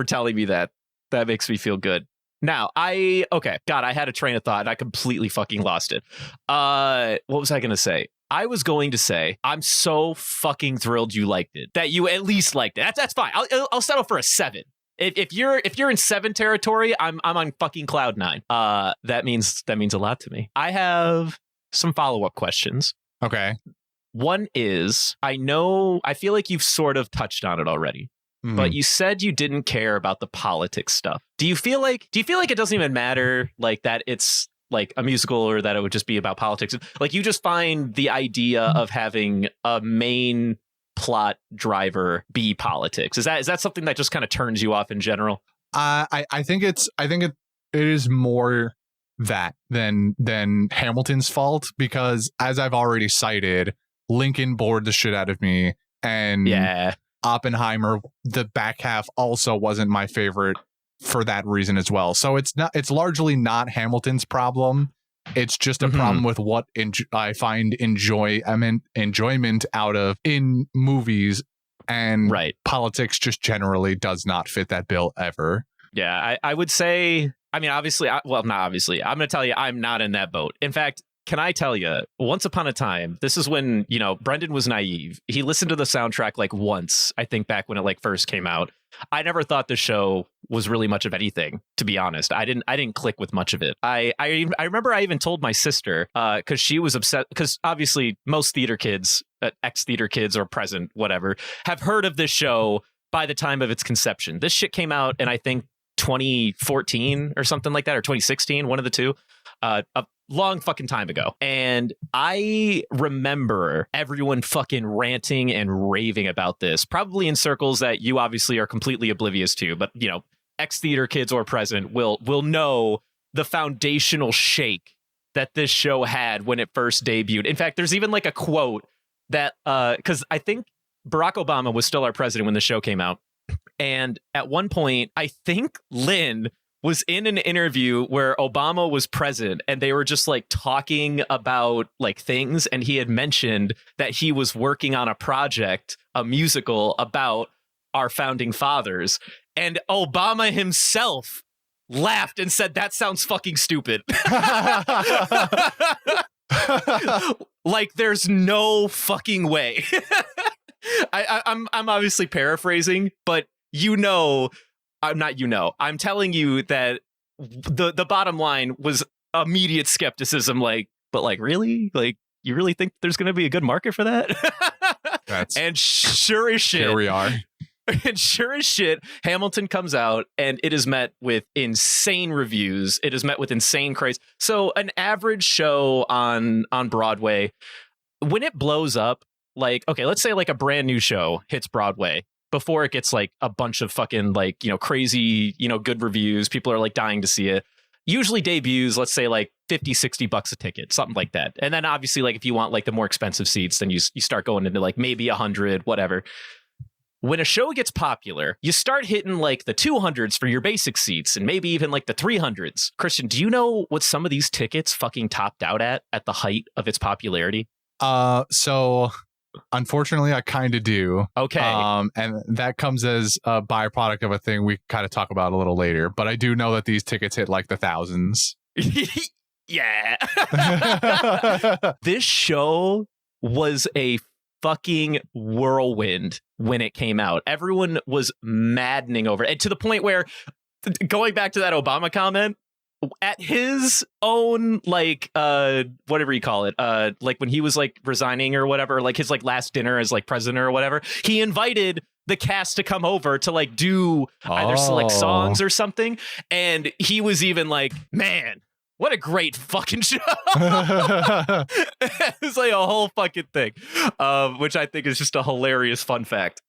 telling me that. That makes me feel good. Now, God, I had a train of thought and I completely fucking lost it. What was I going to say? I was going to say, I'm so fucking thrilled you liked it, that you at least liked it. That's fine. I'll settle for a 7. If you're in 7 territory, I'm on fucking cloud 9. That means a lot to me. I have some follow-up questions. Okay. One is, I feel like you've sort of touched on it already, but you said you didn't care about the politics stuff. Do you feel like it doesn't even matter, like, that it's like a musical, or that it would just be about politics? Like, you just find the idea of having a main plot driver be politics. Is that something that just kind of turns you off in general? I think it is more that than Hamilton's fault, because as I've already cited, Lincoln bored the shit out of me, and Oppenheimer, the back half, also wasn't my favorite for that reason as well. So it's largely not Hamilton's problem. It's just a problem with what I find enjoyment out of in movies, and politics just generally does not fit that bill ever. Yeah, I would say, I mean, obviously, not obviously, I'm going to tell you, I'm not in that boat. In fact, can I tell you, once upon a time, this is when, Brendan was naive. He listened to the soundtrack like once, I think, back when it like first came out. I never thought the show was really much of anything, to be honest. I didn't click with much of it. I remember I even told my sister, because she was upset, because obviously most theater kids, ex-theater kids or present, whatever, have heard of this show by the time of its conception. This shit came out in, I think, 2014 or something like that, or 2016, one of the two. A long fucking time ago. And I remember everyone fucking ranting and raving about this, probably in circles that you obviously are completely oblivious to, but ex-theater kids or present will know the foundational shake that this show had when it first debuted. In fact, there's even like a quote that because I think Barack Obama was still our president when the show came out, and at one point I think Lynn was in an interview where Obama was present, and they were just like talking about like things, and he had mentioned that he was working on a musical about our founding fathers, and Obama himself laughed and said, "That sounds fucking stupid." Like, there's no fucking way. I'm obviously paraphrasing, but I'm telling you that the bottom line was immediate skepticism. But really? Like, you really think there's going to be a good market for that? And sure as shit. Here we are. And sure as shit, Hamilton comes out, and it is met with insane reviews. It is met with insane craze. So an average show on Broadway, when it blows up, like, okay, let's say like a brand new show hits Broadway, before it gets like a bunch of fucking like, crazy, good reviews, people are like dying to see it. Usually debuts, let's say like $50-$60 a ticket, something like that. And then obviously, like, if you want like the more expensive seats, then you start going into like maybe 100, whatever. When a show gets popular, you start hitting like the 200s for your basic seats, and maybe even like the 300s. Christian, do you know what some of these tickets fucking topped out at the height of its popularity? So unfortunately, I kind of do. Okay. And that comes as a byproduct of a thing we kind of talk about a little later. But I do know that these tickets hit like the thousands. Yeah. This show was a fucking whirlwind when it came out. Everyone was maddening over it. And to the point where, going back to that Obama comment, at his own, like, whatever you call it, like when he was like resigning or whatever, like his like last dinner as like president or whatever, he invited the cast to come over to like do either select songs or something. And he was even like, man, what a great fucking show. It's like a whole fucking thing, which I think is just a hilarious fun fact.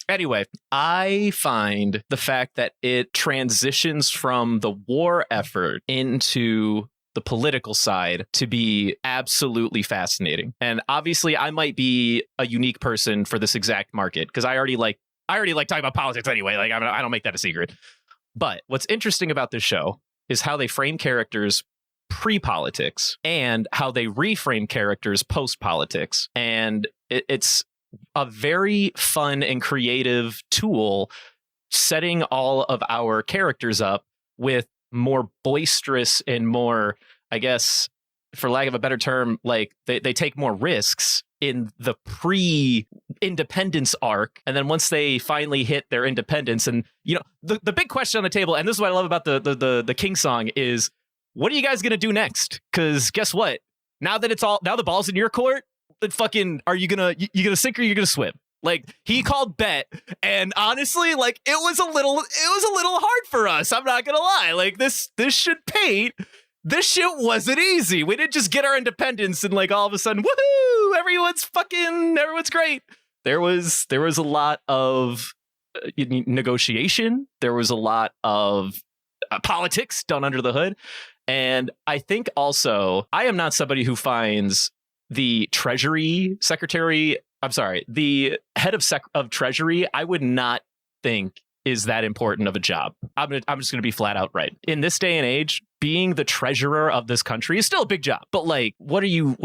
Anyway, I find the fact that it transitions from the war effort into the political side to be absolutely fascinating. And obviously, I might be a unique person for this exact market, because I already like talking about politics anyway. Like, I don't make that a secret. But what's interesting about this show is how they frame characters pre-politics and how they reframe characters post-politics. And it's a very fun and creative tool, setting all of our characters up with more boisterous and more, I guess, for lack of a better term, like they take more risks in the pre-independence arc. And then once they finally hit their independence, and the big question on the table, and this is what I love about the King song, is what are you guys gonna do next? Because guess what? Now the ball's in your court, then fucking are you gonna sink or you're gonna swim? Like, he called bet, and honestly, like, it was a little hard for us. I'm not gonna lie. Like, this should paint. This shit wasn't easy. We didn't just get our independence and like all of a sudden, woohoo! Everyone's great. There was a lot of negotiation. There was a lot of politics done under the hood, and I think also I am not somebody who finds the Treasury Secretary. I'm sorry, the head of Treasury, I would not think is that important of a job. I'm just going to be flat out right. In this day and age, being the treasurer of this country is still a big job. But like, what are you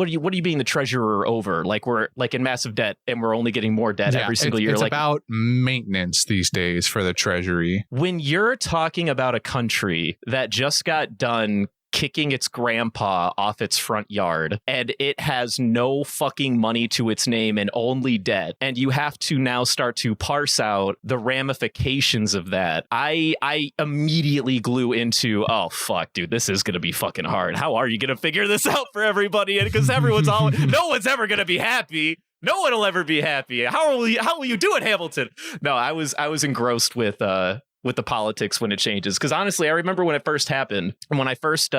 being the treasurer over? Like, we're like in massive debt and we're only getting more debt every single year. It's like, about maintenance these days for the Treasury. When you're talking about a country that just got done kicking its grandpa off its front yard, and it has no fucking money to its name and only debt, and you have to now start to parse out the ramifications of that, I immediately glue into, oh fuck, dude, this is gonna be fucking hard. How are you gonna figure this out for everybody? Because no one's ever gonna be happy. No one will ever be happy. How will you do it, Hamilton? No, I was engrossed with the politics when it changes. Because honestly, I remember when it first happened, and when I first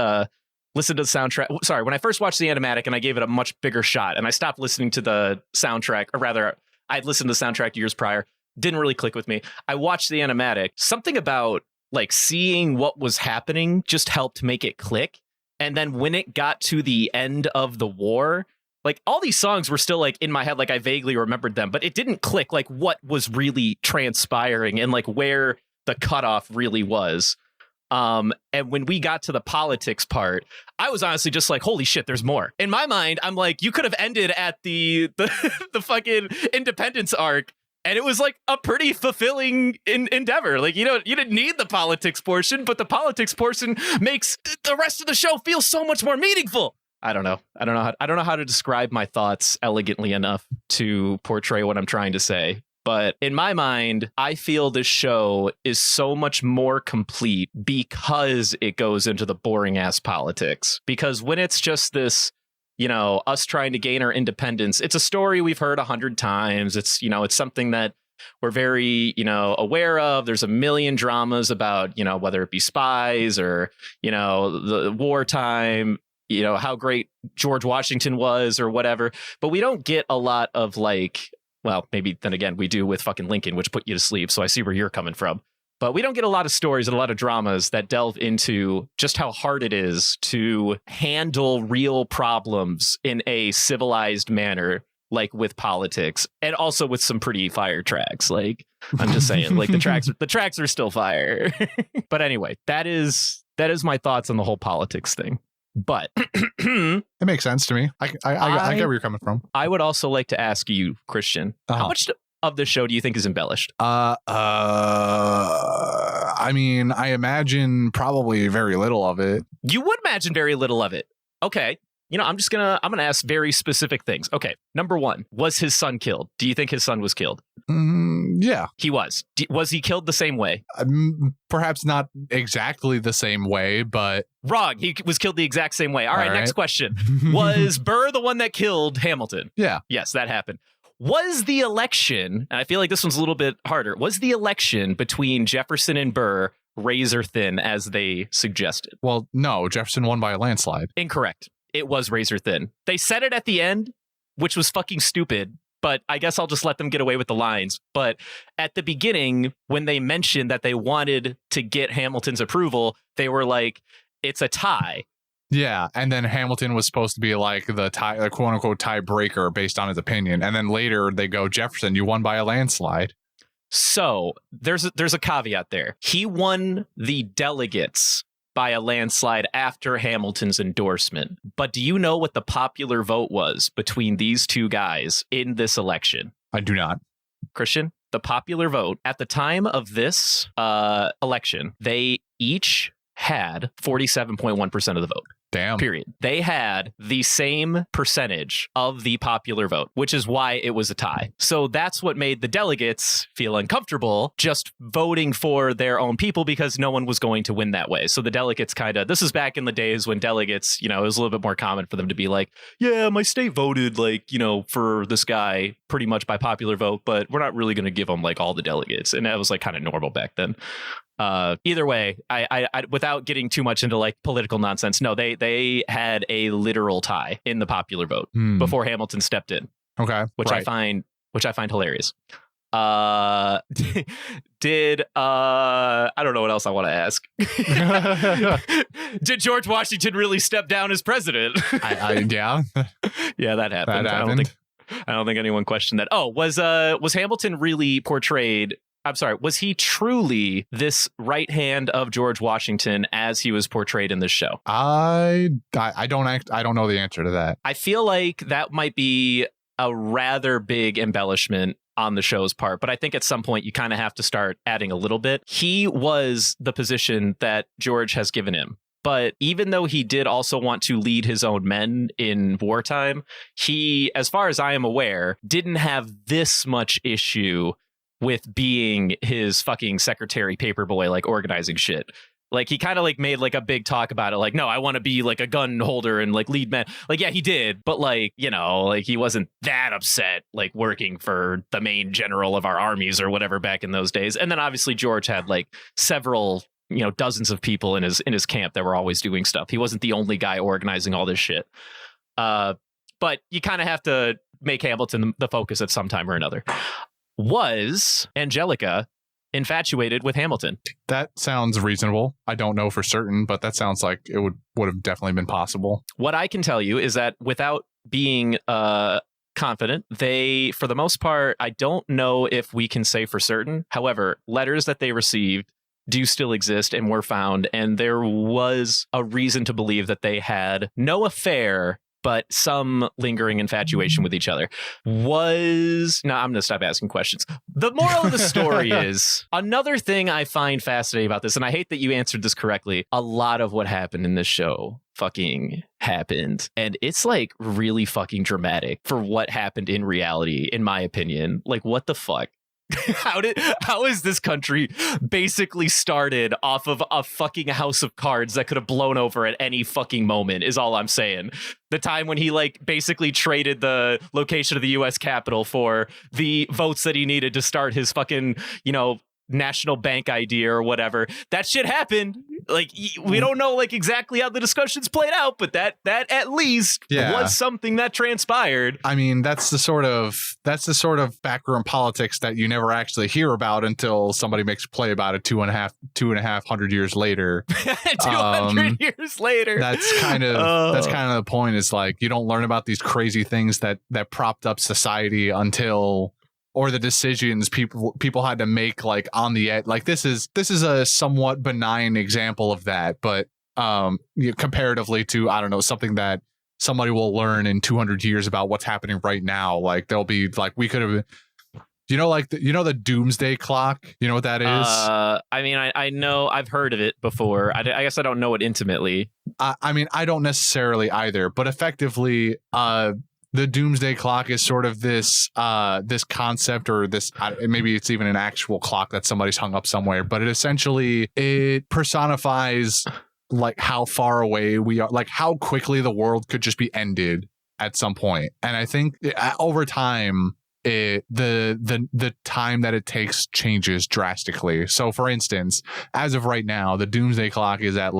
listened to the soundtrack, when I first watched the animatic and I gave it a much bigger shot, and I stopped listening to the soundtrack, or rather, I'd listened to the soundtrack years prior, didn't really click with me. I watched the animatic. Something about like seeing what was happening just helped make it click. And then when it got to the end of the war, like all these songs were still like in my head, like I vaguely remembered them, but it didn't click like what was really transpiring and like where the cutoff really was. And when we got to the politics part, I was honestly just like, holy shit, there's more. In my mind, I'm like, you could have ended at the the fucking independence arc, and it was like a pretty fulfilling endeavor. Like, you didn't need the politics portion, but the politics portion makes the rest of the show feel so much more meaningful. I don't know how to describe my thoughts elegantly enough to portray what I'm trying to say. But in my mind, I feel this show is so much more complete because it goes into the boring ass politics. Because when it's just this, us trying to gain our independence, it's a story we've heard 100 times. It's, it's something that we're very, aware of. There's a million dramas about, whether it be spies or, the wartime, how great George Washington was or whatever. But we don't get a lot of like, well, maybe then again, we do with fucking Lincoln, which put you to sleep. So I see where you're coming from. But we don't get a lot of stories and a lot of dramas that delve into just how hard it is to handle real problems in a civilized manner, like with politics, and also with some pretty fire tracks. Like, I'm just saying, like the tracks are still fire. But anyway, that is my thoughts on the whole politics thing. But it makes sense to me. I get where you're coming from. I would also like to ask you, Christian, how much of this show do you think is embellished? I mean, I imagine probably very little of it. You would imagine very little of it. Okay. I'm gonna ask very specific things. Okay. Number one, was his son killed? Do you think his son was killed? Yeah. He was. Was he killed the same way? Perhaps not exactly the same way, but... Wrong. He was killed the exact same way. All right, next question. Was Burr the one that killed Hamilton? Yeah. Yes, that happened. Was the election, and I feel like this one's a little bit harder, was the election between Jefferson and Burr razor thin as they suggested? Well, no. Jefferson won by a landslide. Incorrect. It was razor thin. They said it at the end, which was fucking stupid, but I guess I'll just let them get away with the lines. But at the beginning, when they mentioned that they wanted to get Hamilton's approval, they were like, it's a tie. Yeah, and then Hamilton was supposed to be like the quote unquote tiebreaker based on his opinion. And then later they go, Jefferson, you won by a landslide. So there's a caveat there. He won the delegates by a landslide after Hamilton's endorsement. But do you know what the popular vote was between these two guys in this election? I do not. Christian, the popular vote at the time of this election, they each had 47.1% of the vote. Damn. Period. They had the same percentage of the popular vote, which is why it was a tie. So that's what made the delegates feel uncomfortable just voting for their own people because no one was going to win that way. So the delegates this is back in the days when delegates, it was a little bit more common for them to be like, yeah, my state voted for this guy pretty much by popular vote, but we're not really going to give him all the delegates. And that was kind of normal back then. Either way, I without getting too much into political nonsense, no, they had a literal tie in the popular vote before Hamilton stepped in. Okay, which I find hilarious. Did I don't know what else I want to ask. Did George Washington really step down as president? Yeah, yeah, that happened. I don't think anyone questioned that. Oh, was Hamilton really portrayed? I'm sorry, was he truly this right hand of George Washington as he was portrayed in this show? I don't know the answer to that. I feel like that might be a rather big embellishment on the show's part, but I think at some point you kind of have to start adding a little bit. He was the position that George has given him. But even though he did also want to lead his own men in wartime, he, as far as I am aware, didn't have this much issue with being his fucking secretary paperboy, organizing shit. He kind of made a big talk about it. No, I want to be a gun holder and lead men. Yeah, he did. But he wasn't that upset, working for the main general of our armies or whatever back in those days. And then obviously George had several, dozens of people in his camp that were always doing stuff. He wasn't the only guy organizing all this shit. But you kind of have to make Hamilton the focus at some time or another. Was Angelica infatuated with Hamilton? That sounds reasonable. I don't know for certain, but that sounds like it would have definitely been possible. What I can tell you is that without being confident, they, for the most part, I don't know if we can say for certain. However, letters that they received do still exist and were found, and there was a reason to believe that they had no affair, but some lingering infatuation with each other. I'm going to stop asking questions. The moral of the story is, another thing I find fascinating about this, and I hate that you answered this correctly, a lot of what happened in this show fucking happened. And it's really fucking dramatic for what happened in reality, in my opinion. What the fuck? How is this country basically started off of a fucking house of cards that could have blown over at any fucking moment is all I'm saying. The time when he basically traded the location of the US Capitol for the votes that he needed to start his fucking, national bank idea or whatever. That shit happened. We don't know exactly how the discussions played out, but that at least was something that transpired. I mean, that's the sort of backroom politics that you never actually hear about until somebody makes a play about it 2,500 years later. 200 years later. That's kind of the point. Is you don't learn about these crazy things that propped up society until, or the decisions people had to make on the edge. This is a somewhat benign example of that, but comparatively to, I don't know, something that somebody will learn in 200 years about what's happening right now. They'll be we could have, the doomsday clock. You know what that is? I mean, I know, I've heard of it before. I guess I don't know it intimately. I mean, I don't necessarily either, but effectively, the doomsday clock is sort of this concept, or this, maybe it's even an actual clock that somebody's hung up somewhere, but it personifies how far away we are, how quickly the world could just be ended at some point. And I think over time, the time that it takes changes drastically. So for instance, as of right now, the doomsday clock is at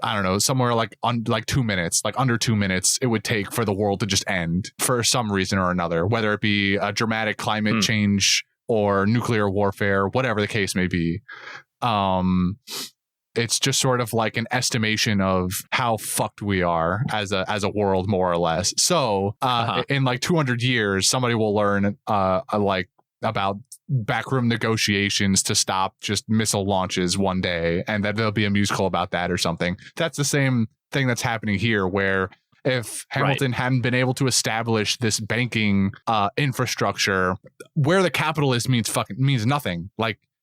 I don't know, somewhere 2 minutes, under 2 minutes it would take for the world to just end for some reason or another, whether it be a dramatic climate change or nuclear warfare, whatever the case may be. It's just sort of an estimation of how fucked we are as a world, more or less. So in 200 years, somebody will learn about backroom negotiations to stop just missile launches one day, and that there'll be a musical about that or something. That's the same thing that's happening here, where if Hamilton hadn't been able to establish this banking infrastructure, where the capital is means nothing.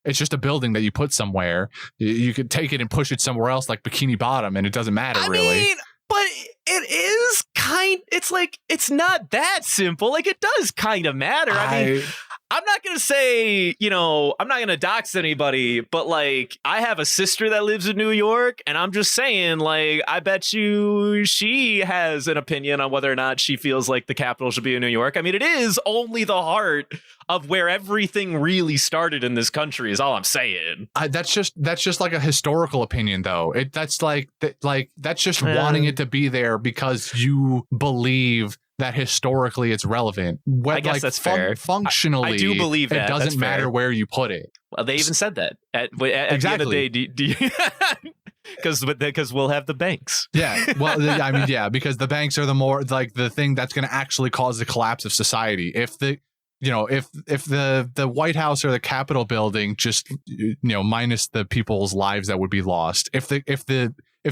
It's just a building that you put somewhere. You could take it and push it somewhere else, like Bikini Bottom, and it doesn't matter really. fine. It's like, it's not that simple. Like, it does kind of matter. I mean, I'm not going to say, I'm not going to dox anybody, but like, I have a sister that lives in New York, and I'm just saying, like, I bet you she has an opinion on whether or not she feels like the capital should be in New York. I mean, it is only the heart of where everything really started in this country is all I'm saying. That's just like a historical opinion, though. That's just wanting it to be there because you believe that historically it's relevant. I guess that's fair. Functionally, I do believe that. It doesn't matter where you put it. Well, they even said that at exactly. the end of the day. Because we'll have the banks. Yeah. Well, I mean, yeah, because the banks are the more like the thing that's going to actually cause the collapse of society. If the White House or the Capitol building just minus the people's lives that would be lost. If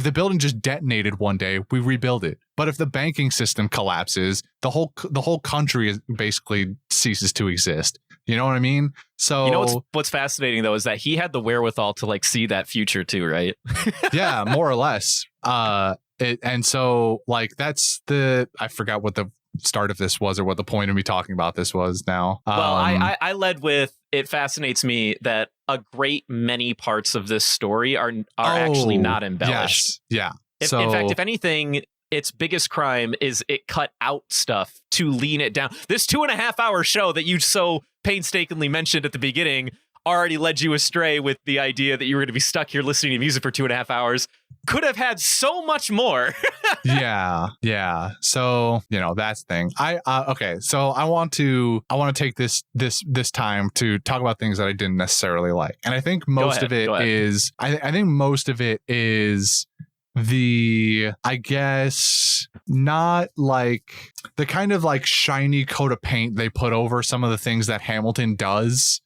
the building just detonated one day, we rebuild it. But if the banking system collapses, the whole country basically ceases to exist. You know what I mean? So what's fascinating though is that he had the wherewithal to like see that future too, right? Yeah, more or less. And so like that's I forgot what the start of this was or what the point of me talking about this was now. Well, I led with, it fascinates me that a great many parts of this story are actually not embellished. Yes. Yeah. In fact, if anything, its biggest crime is it cut out stuff to lean it down. This 2.5 hour show that you so painstakingly mentioned at the beginning already led you astray with the idea that you were going to be stuck here listening to music for 2.5 hours. Could have had so much more. Yeah. So, that's the thing. Okay. So I want to take this time to talk about things that I didn't necessarily like. And I think most of it is, I think most of it is I guess not like the kind of like shiny coat of paint they put over some of the things that Hamilton does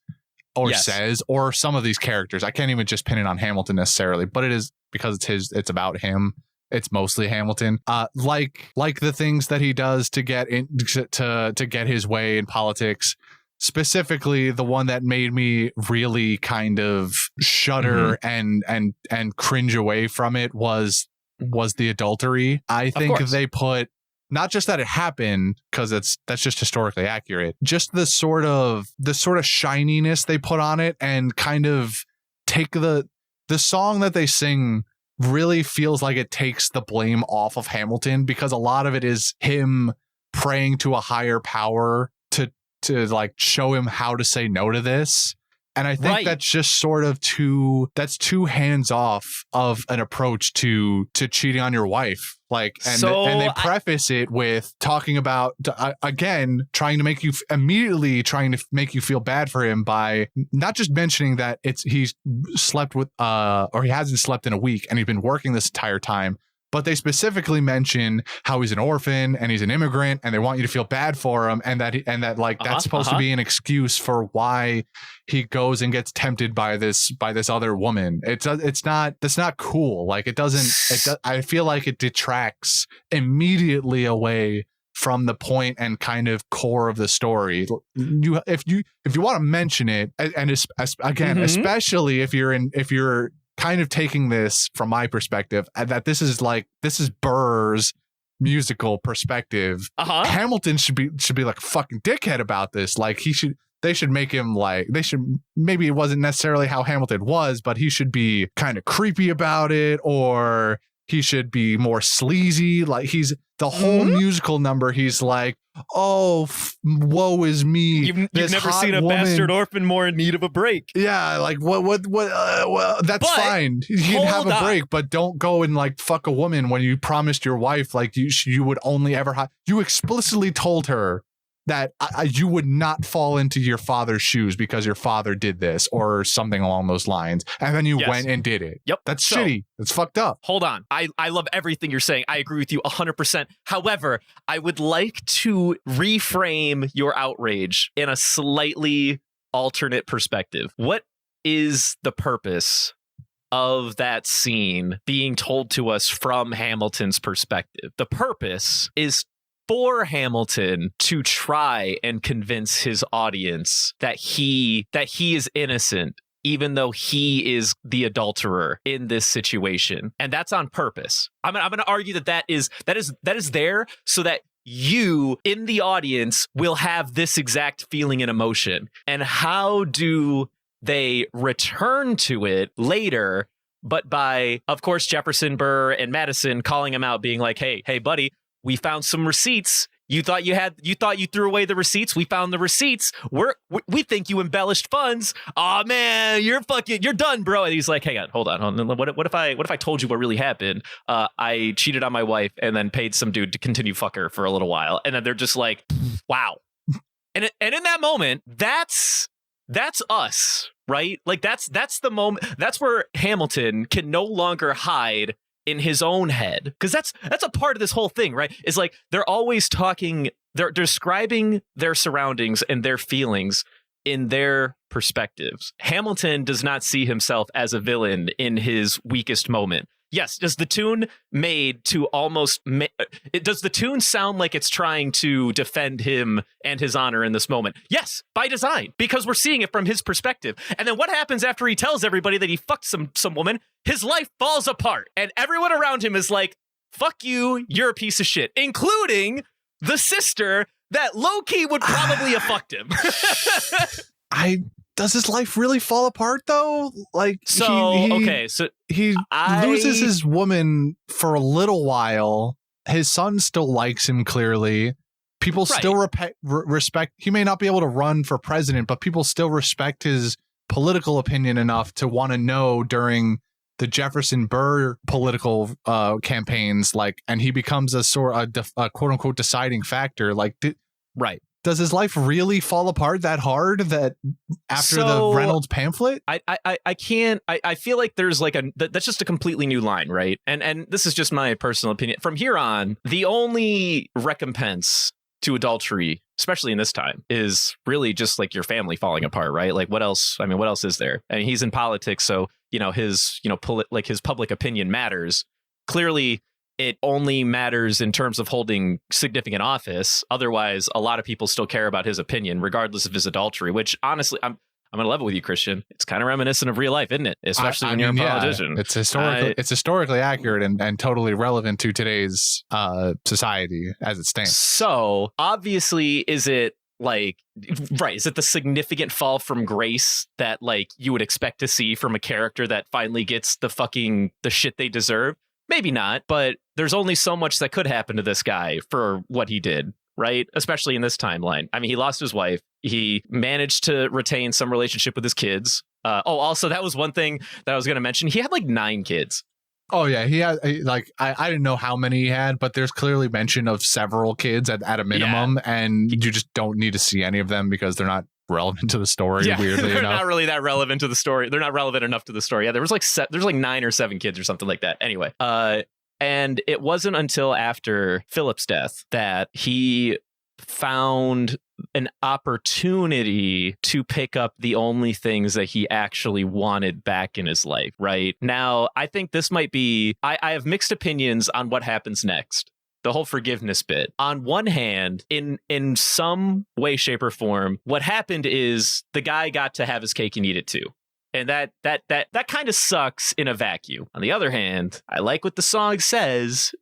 or says, or some of these characters. I can't even just pin it on Hamilton necessarily, but it is because it's about him. It's mostly Hamilton. Like the things that he does to get to get his way in politics. Specifically, the one that made me really kind of shudder and cringe away from it was the adultery. I think they put not just that it happened, because that's just historically accurate, just the sort of shininess they put on it, and kind of take the song that they sing really feels like it takes the blame off of Hamilton, because a lot of it is him praying to a higher power to like show him how to say no to this. And I think that's just sort of too hands off of an approach to cheating on your wife. Like, and they preface it with talking about, again, trying to make you feel bad for him by not just mentioning that he's slept with, or he hasn't slept in a week and he's been working this entire time. But they specifically mention how he's an orphan and he's an immigrant, and they want you to feel bad for him, and that that's supposed to be an excuse for why he goes and gets tempted by this other woman. That's not cool. Like, I feel like it detracts immediately away from the point and kind of core of the story. If you want to mention it, and especially if you're kind of taking this from my perspective, that this is Burr's musical perspective. Hamilton should be like a fucking dickhead about this. Like, they should make him maybe it wasn't necessarily how Hamilton was, but he should be kind of creepy about it, or he should be more sleazy. Like, he's the whole musical number. He's like, oh, woe is me. You've never seen a bastard orphan more in need of a break. Yeah, like what? That's fine. You can have a break, but don't go and like fuck a woman when you promised your wife like you would only ever. You explicitly told her that you would not fall into your father's shoes because your father did this or something along those lines, and then you went and did it. Yep, that's shitty. That's fucked up. Hold on, I love everything you're saying. I agree with you 100%. However, I would like to reframe your outrage in a slightly alternate perspective. What is the purpose of that scene being told to us from Hamilton's perspective? The purpose is for Hamilton to try and convince his audience that he is innocent even though he is the adulterer in this situation. And that's on purpose. I'm going to argue that is there so that you in the audience will have this exact feeling and emotion. And how do they return to it later? But by, of course, Jefferson, Burr, and Madison calling him out, being like, hey, buddy, we found some receipts. You thought you threw away the receipts. We found the receipts. We think you embellished funds. Oh man, you're done, bro. And he's like, hang on, hold on. What if I told you what really happened? I cheated on my wife and then paid some dude to continue fuck her for a little while. And then they're just like, wow. And in that moment, that's us, right? Like that's the moment. That's where Hamilton can no longer hide in his own head, because that's a part of this whole thing, right? Is like they're always talking, they're describing their surroundings and their feelings in their perspectives. Hamilton does not see himself as a villain in his weakest moment. Yes, does the tune does the tune sound like it's trying to defend him and his honor in this moment? Yes, by design, because we're seeing it from his perspective. And then what happens after he tells everybody that he fucked some woman? His life falls apart, and everyone around him is like, fuck you, you're a piece of shit, including the sister that low-key would probably have fucked him. Does his life really fall apart though? Like, so he loses his woman for a little while. His son still likes him, clearly. People still respect. He may not be able to run for president, but people still respect his political opinion enough to want to know during the Jefferson Burr political campaigns, like, and he becomes a quote unquote deciding factor. Like, does his life really fall apart that hard that after the Reynolds pamphlet? I can't. I feel like there's like that's just a completely new line, right? And this is just my personal opinion. From here on, the only recompense to adultery, especially in this time, is really just like your family falling apart, right? Like what else? I mean, what else is there? I mean, he's in politics, so his his public opinion matters. Clearly, it only matters in terms of holding significant office. Otherwise, a lot of people still care about his opinion, regardless of his adultery, which honestly, I'm going to level with you, Christian. It's kind of reminiscent of real life, isn't it? Especially when you're a politician. It's historically accurate and totally relevant to today's society as it stands. So obviously, is it the significant fall from grace that like you would expect to see from a character that finally gets the shit they deserve? Maybe not, but there's only so much that could happen to this guy for what he did, right? Especially in this timeline. I mean, he lost his wife. He managed to retain some relationship with his kids. Also, that was one thing that I was going to mention. He had like 9 kids. Oh, yeah. He had I didn't know how many he had, but there's clearly mention of several kids at a minimum. Yeah. And you just don't need to see any of them because they're not relevant to the story. Yeah, weirdly they're enough. Not really that relevant to the story. They're not relevant enough to the story. Yeah, there's like 9 or 7 kids or something like that. Anyway, and it wasn't until after Philip's death that he found an opportunity to pick up the only things that he actually wanted back in his life. Right now, I think this might be. I have mixed opinions on what happens next. The whole forgiveness bit. On one hand, in some way, shape, or form, what happened is the guy got to have his cake and eat it too. And that kind of sucks in a vacuum. On the other hand, I like what the song says.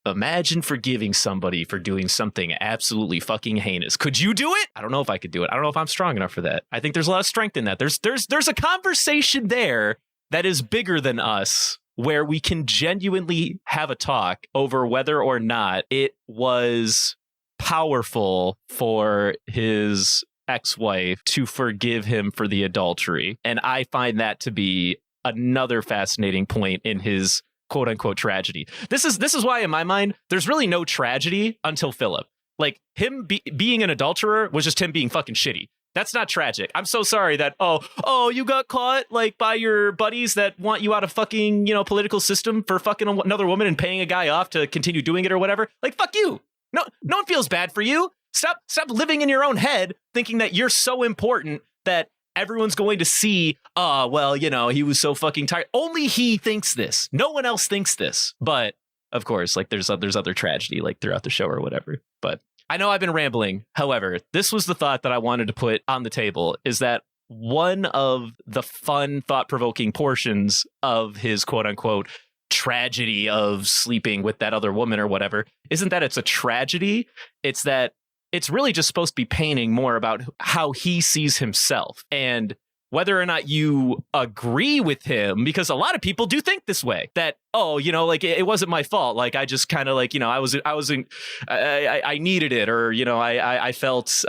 Imagine forgiving somebody for doing something absolutely fucking heinous. Could you do it? I don't know if I could do it. I don't know if I'm strong enough for that. I think there's a lot of strength in that. There's a conversation there that is bigger than us, where we can genuinely have a talk over whether or not it was powerful for his ex-wife to forgive him for the adultery. And I find that to be another fascinating point in his quote unquote tragedy. This is why in my mind, there's really no tragedy until Philip. Like him being an adulterer was just him being fucking shitty. That's not tragic. I'm so sorry that, you got caught like by your buddies that want you out of fucking, political system for fucking another woman and paying a guy off to continue doing it or whatever. Like, fuck you. No one feels bad for you. Stop living in your own head thinking that you're so important that everyone's going to see, he was so fucking tired. Only he thinks this. No one else thinks this. But of course, like there's other tragedy like throughout the show or whatever. But I know I've been rambling. However, this was the thought that I wanted to put on the table, is that one of the fun, thought-provoking portions of his quote-unquote tragedy of sleeping with that other woman or whatever isn't that it's a tragedy. It's that it's really just supposed to be painting more about how he sees himself and whether or not you agree with him, because a lot of people do think this way, that, oh, you know, like it wasn't my fault. Like I just kind of like, you know, I needed it, or, you know, I felt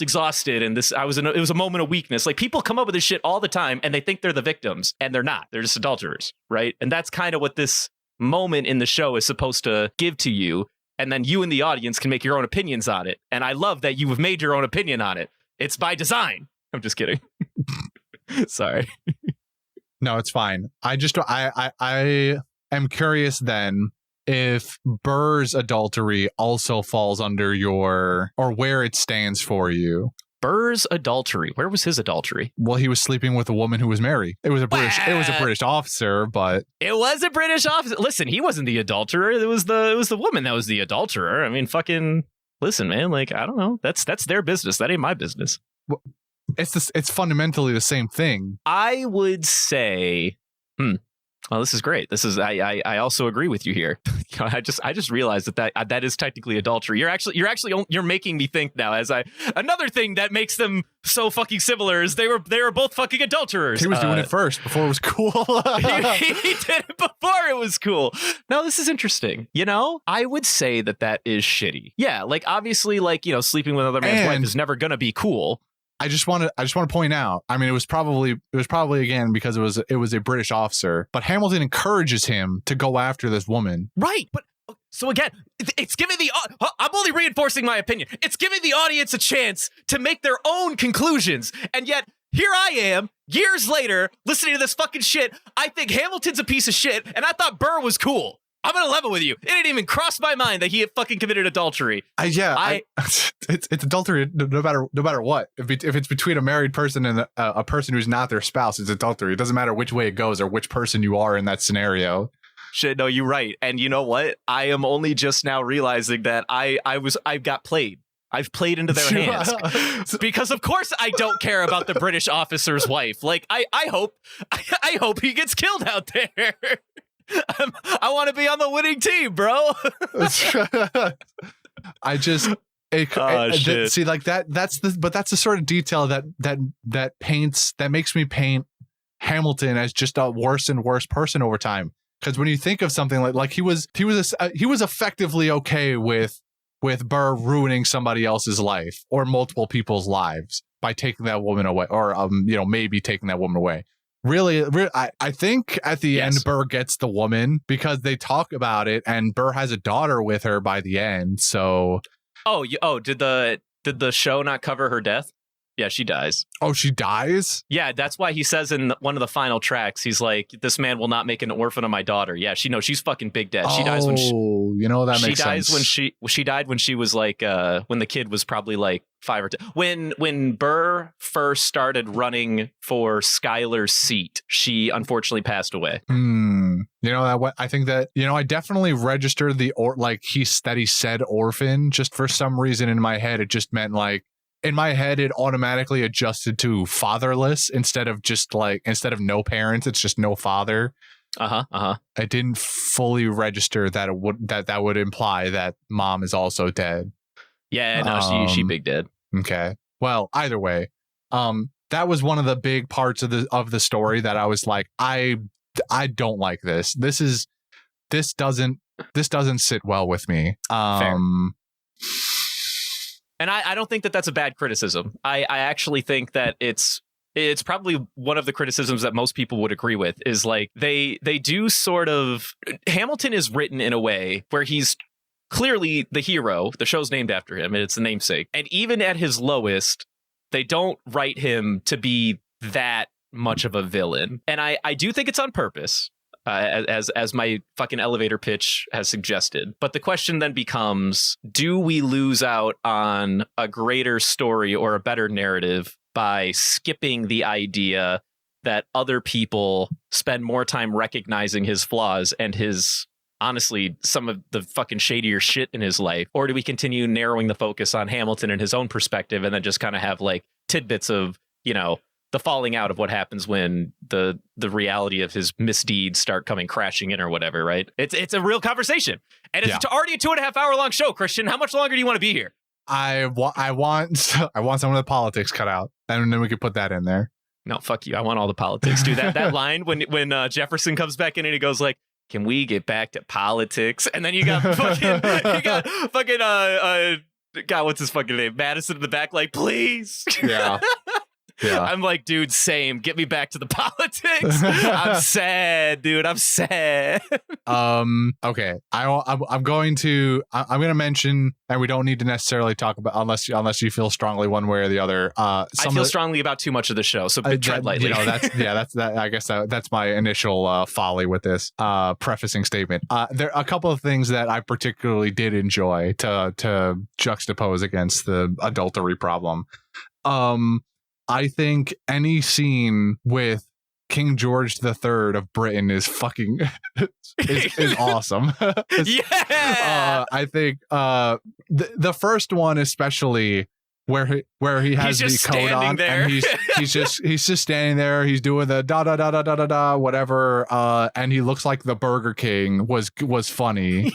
exhausted, and it was a moment of weakness. Like people come up with this shit all the time and they think they're the victims, and they're not. They're just adulterers, right? And that's kind of what this moment in the show is supposed to give to you. And then you in the audience can make your own opinions on it. And I love that you have made your own opinion on it. It's by design. I'm just kidding. Sorry. No, it's fine. I am curious then if Burr's adultery also falls under your, or where it stands for you. Burr's adultery. Where was his adultery? Well, he was sleeping with a woman who was married. It was a British officer, but it was a British officer. Listen, he wasn't the adulterer. It was the woman that was the adulterer. I mean, fucking listen, man. Like, I don't know. That's their business. That ain't my business. Well, it's fundamentally the same thing. I would say, well, this is great. This is I also agree with you here. I just realized that is technically adultery. You're making me think now another thing that makes them so fucking similar is they were both fucking adulterers. He was doing it first before it was cool. he did it before it was cool. Now this is interesting. You know, I would say that is shitty. Yeah, like obviously, like, you know, sleeping with another man's wife is never gonna be cool. I just want to point out, I mean, it was probably again because it was a British officer, but Hamilton encourages him to go after this woman. Right. But so again, it's giving I'm only reinforcing my opinion. It's giving the audience a chance to make their own conclusions. And yet here I am years later listening to this fucking shit. I think Hamilton's a piece of shit. And I thought Burr was cool. I'm gonna level with you. It didn't even cross my mind that he had fucking committed adultery. It's adultery no matter what. If it's between a married person and a person who's not their spouse, it's adultery. It doesn't matter which way it goes or which person you are in that scenario. Shit, no, you're right. And you know what? I am only just now realizing that I got played. I've played into their hands because, of course, I don't care about the British officer's wife. Like, I hope he gets killed out there. I want to be on the winning team, bro. See, like that's the sort of detail that makes me paint Hamilton as just a worse and worse person over time. Because when you think of something like he was effectively okay with Burr ruining somebody else's life or multiple people's lives by taking that woman away, or maybe taking that woman away. Really, I think at the end, Burr gets the woman because they talk about it, and Burr has a daughter with her by the end. So, did the show not cover her death? Yeah, she dies. Oh, she dies? Yeah, that's why he says in one of the final tracks, he's like, "This man will not make an orphan of my daughter." Yeah, she's fucking big dead. She dies when that makes sense. She died when she was like when the kid was probably like 5 or 10. When Burr first started running for Skylar's seat, she unfortunately passed away. I think that I definitely registered that he said orphan. Just for some reason in my head, it just meant like. In my head, it automatically adjusted to fatherless instead of no parents. It's just no father. I didn't fully register that that would imply that mom is also dead. Yeah, no, she big dead. Okay. Well, either way, that was one of the big parts of the story that I was like, I don't like this. This doesn't sit well with me. Fair. And I don't think that that's a bad criticism. I actually think that it's probably one of the criticisms that most people would agree with is like they do sort of. Hamilton is written in a way where he's clearly the hero. The show's named after him, and it's the namesake. And even at his lowest, they don't write him to be that much of a villain. And I do think it's on purpose. As my fucking elevator pitch has suggested. But the question then becomes, do we lose out on a greater story or a better narrative by skipping the idea that other people spend more time recognizing his flaws and his, honestly, some of the fucking shadier shit in his life? Or do we continue narrowing the focus on Hamilton and his own perspective and then just kind of have like tidbits of, the falling out of what happens when the reality of his misdeeds start coming crashing in or whatever, right? It's a real conversation. And it's already a 2.5 hour long show, Christian. How much longer do you want to be here? I want some of the politics cut out, and then we could put that in there. No, fuck you. I want all the politics. Dude, that line when Jefferson comes back in and he goes like, can we get back to politics? And then you got fucking God, what's his fucking name? Madison in the back, like, please. Yeah. Yeah. I'm like, dude, same. Get me back to the politics. I'm sad, dude. I'm sad. Okay. I'm going to mention, and we don't need to necessarily talk about unless you feel strongly one way or the other. I feel strongly about too much of the show, so tread lightly. You know, that's I guess that's my initial folly with this prefacing statement. There are a couple of things that I particularly did enjoy to juxtapose against the adultery problem. I think any scene with King George III of Britain is fucking is awesome. Yeah. I think the first one especially where he has the coat on there. and he's just standing there. He's doing the da da da da da da da whatever, and he looks like the Burger King was funny.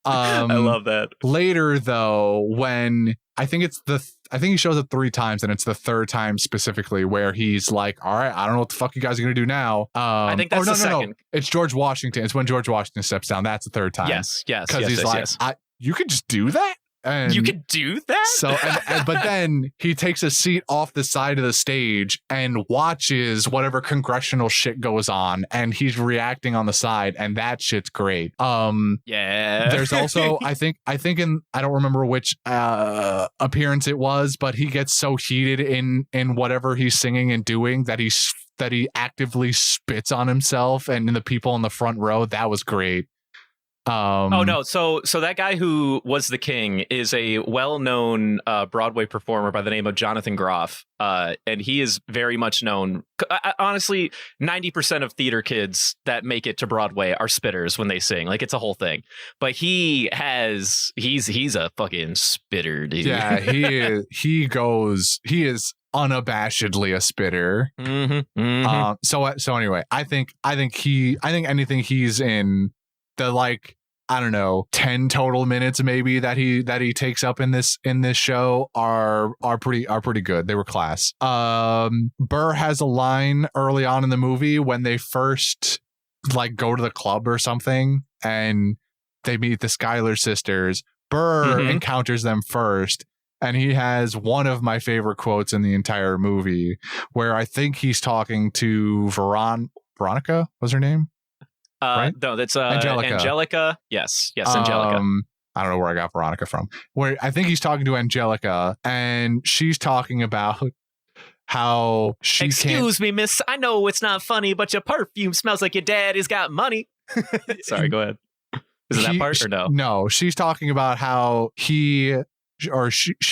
I love that. Later though, when I think he shows up 3 times, and it's the third time specifically where he's like, all right, I don't know what the fuck you guys are going to do now. I think that's the second. No. It's George Washington. It's when George Washington steps down. That's the third time. Yes. Because he's like, you could just do that? And you could do that? So, but then he takes a seat off the side of the stage and watches whatever congressional shit goes on, and he's reacting on the side, and that shit's great. Yeah. There's also, I think I don't remember which appearance it was, but he gets so heated in whatever he's singing and doing that he actively spits on himself and in the people in the front row. That was great. Oh no! So that guy who was the king is a well-known Broadway performer by the name of Jonathan Groff, and he is very much known. Honestly, 90% of theater kids that make it to Broadway are spitters when they sing. Like, it's a whole thing. But he's a fucking spitter, dude. Yeah, he is unabashedly a spitter. Mm-hmm, mm-hmm. So anyway, I think anything he's in, the like, I don't know, 10 total minutes maybe that he takes up in this show are pretty good. They were class. Burr has a line early on in the movie when they first like go to the club or something and they meet the Schuyler sisters. Burr encounters them first, and he has one of my favorite quotes in the entire movie where I think he's talking to Veronica was her name? Right? No, that's Angelica. Yes, Angelica. I don't know where I got Veronica from. Where I think he's talking to Angelica, and she's talking about how she Excuse me, miss. I know it's not funny, but your perfume smells like your daddy's got money. Sorry, go ahead. Is it that part or no? No, she's talking about how she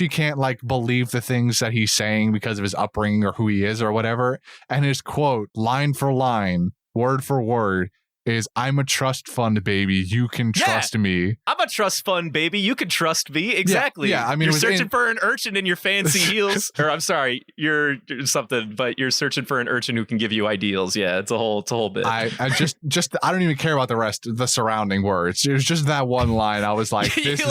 can't like believe the things that he's saying because of his upbringing or who he is or whatever. And his quote, line for line, word for word, is I'm a trust fund baby. You can trust me. I'm a trust fund baby. You can trust me. Exactly. Yeah, I mean, you're searching for an urchin in your fancy heels. Or I'm sorry, you're something, but you're searching for an urchin who can give you ideals. Yeah, it's a whole bit. I just I don't even care about the rest, the surrounding words. It was just that one line. I was like, this you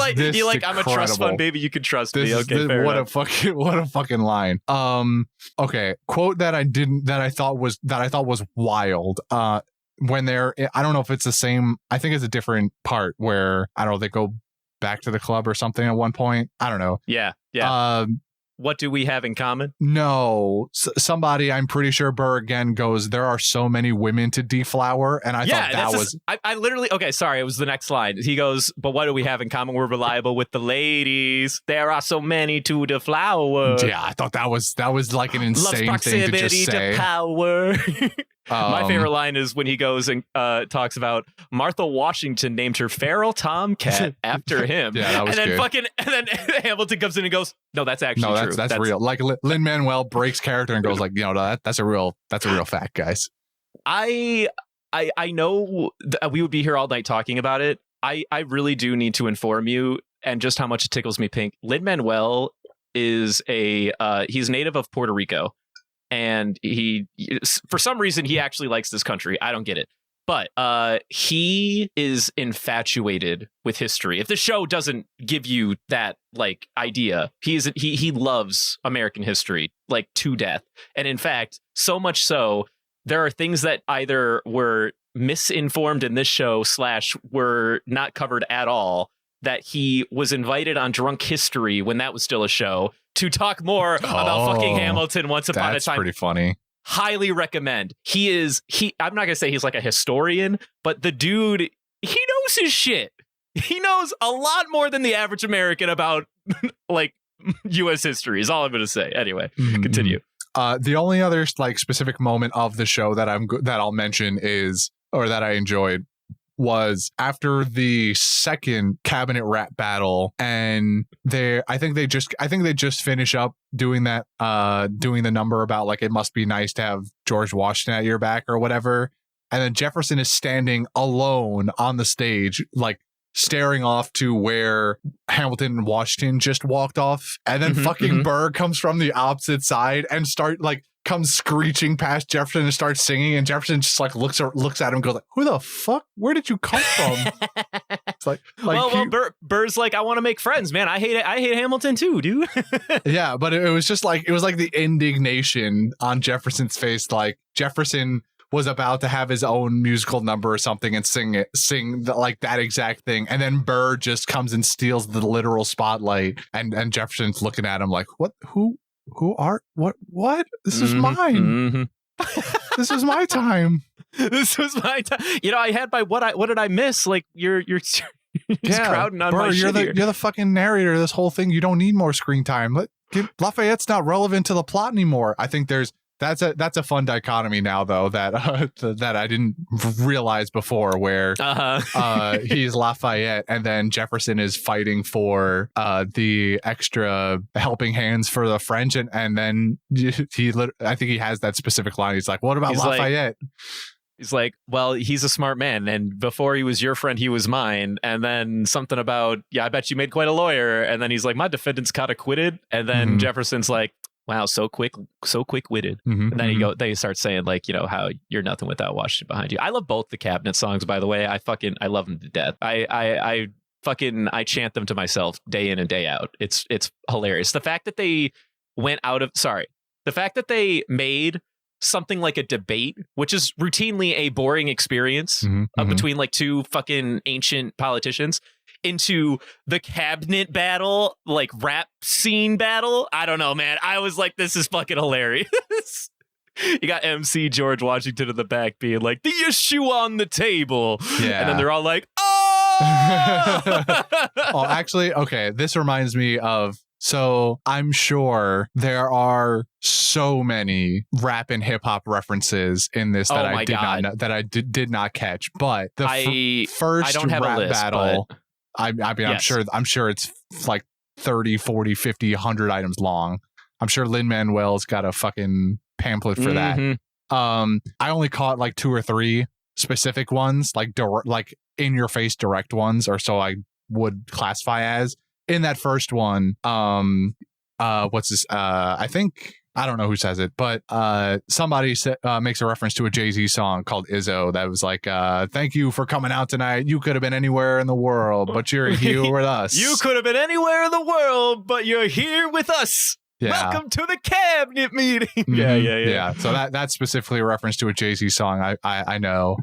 like I'm a trust fund baby. You can trust me. Okay, fair enough. What a fucking line. Okay, quote that I thought was wild. When they're, I don't know if it's the same, I think it's a different part where, I don't know, they go back to the club or something at one point. I don't know. Yeah. What do we have in common? No, somebody, I'm pretty sure Burr again goes, there are so many women to deflower. And I thought that was... I literally, okay, sorry, it was the next line. He goes, but what do we have in common? We're reliable with the ladies. There are so many to deflower. Yeah, I thought that was like an insane thing to just say. To power. My favorite line is when he goes and talks about Martha Washington named her feral tomcat after him. Yeah, that was good. And then Hamilton comes in and goes, no, that's actually true. That's real. Like Lin-Manuel breaks character and goes like, that's a real fact, guys. I know we would be here all night talking about it. I really do need to inform you, and just how much it tickles me pink. Lin-Manuel is he's native of Puerto Rico. and he, for some reason, he actually likes this country. I don't get it. But he is infatuated with history. If the show doesn't give you that like idea, he loves American history like to death. And in fact, so much so, there are things that either were misinformed in this show / were not covered at all, that he was invited on Drunk History when that was still a show to talk more about fucking Hamilton once upon a time. That's pretty funny. Highly recommend. I'm not gonna say he's like a historian, but the dude, he knows his shit. He knows a lot more than the average American about like U.S. history is all I'm gonna say. Anyway, continue. The only other like specific moment of the show that I'll mention that I enjoyed was after the second cabinet rap battle, and I think they just finish up doing that, doing the number about like it must be nice to have George Washington at your back or whatever, and then Jefferson is standing alone on the stage, like staring off to where Hamilton and Washington just walked off, and then fucking Burr comes from the opposite side and comes screeching past Jefferson and starts singing, and Jefferson just like looks at him and goes like, who the fuck? Where did you come from? It's like well, Burr's like, I want to make friends, man. I hate Hamilton too, dude. Yeah, but it was just like, it was like the indignation on Jefferson's face, like Jefferson was about to have his own musical number or something and sing like that exact thing, and then Burr just comes and steals the literal spotlight, and Jefferson's looking at him like, what? Who are what? This is mine. This is my time. This was my time. You know, I had my what did I miss? Like you're crowding on Burr, my shit. You're the fucking narrator of this whole thing. You don't need more screen time. Lafayette's not relevant to the plot anymore. I think that's a fun dichotomy now, though, that I didn't realize before, where he's Lafayette and then Jefferson is fighting for the extra helping hands for the French, and then I think he has that specific line. He's like, "What about Lafayette?" He's like, well, he's a smart man, and before he was your friend, he was mine. And then something about, yeah, I bet you made quite a lawyer. And then he's like, my defendant's caught acquitted. And then Jefferson's like, wow, so quick-witted. And then they start saying like, you know, how you're nothing without Washington behind you. I love both the Cabinet songs, by the way. I love them to death. I chant them to myself day in and day out. It's hilarious. The fact that they made something like a debate, which is routinely a boring experience between like two fucking ancient politicians, into the cabinet battle, like rap scene battle. I don't know, man. I was like, this is fucking hilarious. You got MC George Washington in the back being like, the issue on the table. Yeah. And then they're all like, oh! Oh, actually, okay. This reminds me of, so I'm sure there are so many rap and hip hop references in this that I did not catch. But the first rap battle, I mean, yes. I'm sure it's like 30, 40, 50, 100 items long. I'm sure Lin-Manuel's got a fucking pamphlet for that. I only caught like 2 or 3 specific ones, like in your face direct ones, or so I would classify as. In that first one, what's this? I think, I don't know who says it, but somebody makes a reference to a Jay-Z song called Izzo that was like, thank you for coming out tonight. You could have been anywhere in the world, but you're here with us. You could have been anywhere in the world, but you're here with us. Yeah. Welcome to the cabinet meeting. Yeah. So that's specifically a reference to a Jay-Z song. I know.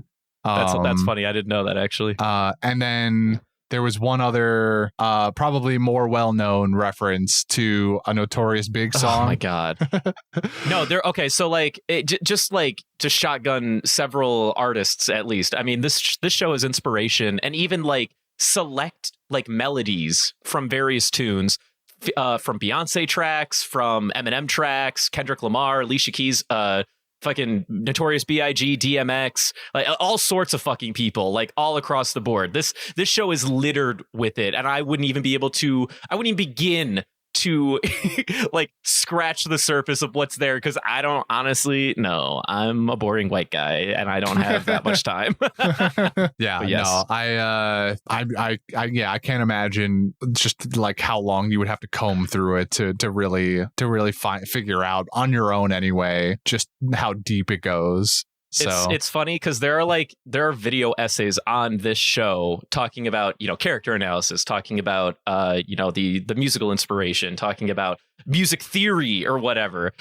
That's funny. I didn't know that, actually. And then there was one other, probably more well-known reference to a Notorious Big song. Oh my god! No, okay. So like, just like to shotgun several artists at least. I mean, this show is inspiration, and even like select like melodies from various tunes, from Beyonce tracks, from Eminem tracks, Kendrick Lamar, Alicia Keys, fucking Notorious B.I.G., DMX, like all sorts of fucking people, like all across the board. This show is littered with it, and I wouldn't even begin to like scratch the surface of what's there, because I don't honestly know. I'm a boring white guy and I don't have that much time. Yeah, yes. No, I can't imagine just like how long you would have to comb through it to really figure out on your own anyway, just how deep it goes. So it's funny because there are video essays on this show talking about, you know, character analysis, talking about you know, the musical inspiration, talking about music theory or whatever.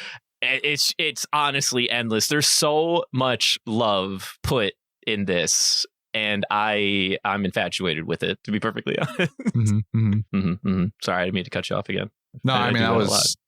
It's honestly endless. There's so much love put in this, and I'm infatuated with it, to be perfectly honest. Sorry, I didn't mean to cut you off again. No, I mean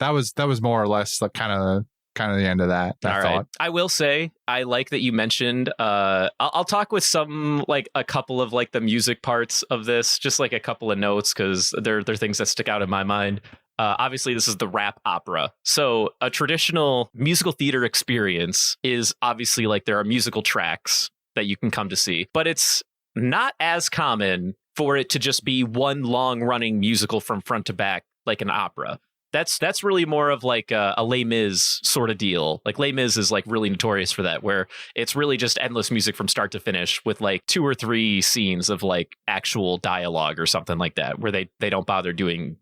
that was more or less like kind of the end of that. All right. I will say I like that you mentioned. I'll talk with a couple of like the music parts of this, just like a couple of notes, because they're things that stick out in my mind. Obviously, this is the rap opera. So a traditional musical theater experience is obviously like there are musical tracks that you can come to see, but it's not as common for it to just be one long running musical from front to back like an opera. That's really more of like a Les Mis sort of deal. Like Les Mis is like really notorious for that, where it's really just endless music from start to finish with like 2 or 3 scenes of like actual dialogue or something like that, where they don't bother doing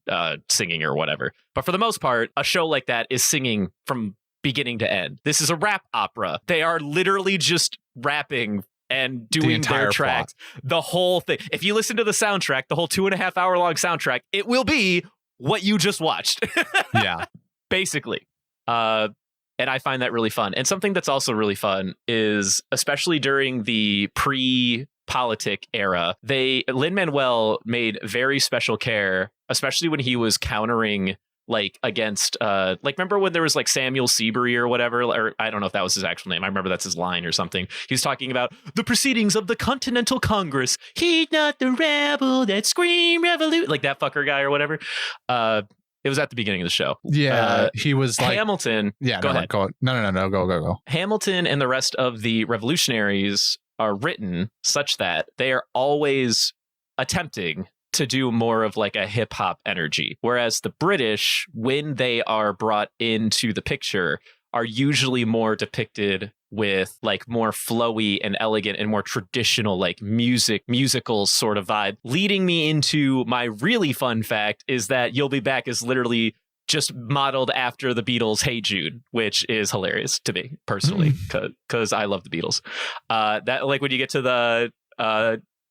singing or whatever. But for the most part, a show like that is singing from beginning to end. This is a rap opera. They are literally just rapping and doing their tracks. The whole thing. If you listen to the soundtrack, the whole 2.5 hour long soundtrack, it will be what you just watched. Yeah. Basically. And I find that really fun. And something that's also really fun is, especially during the pre-politic era, Lin-Manuel made very special care, especially when he was countering like against like, remember when there was like Samuel Seabury or whatever, or I don't know if that was his actual name. I remember that's his line or something. He was talking about the proceedings of the Continental Congress. He's not the rebel that scream revolution, like that fucker guy or whatever. It was at the beginning of the show. Yeah, he was like Hamilton. Yeah, go ahead. No, go. Hamilton and the rest of the revolutionaries are written such that they are always attempting to do more of like a hip hop energy. Whereas the British, when they are brought into the picture, are usually more depicted with like more flowy and elegant and more traditional like musical sort of vibe. Leading me into my really fun fact is that You'll Be Back is literally just modeled after the Beatles' Hey Jude, which is hilarious to me personally, because I love the Beatles. That like when you get to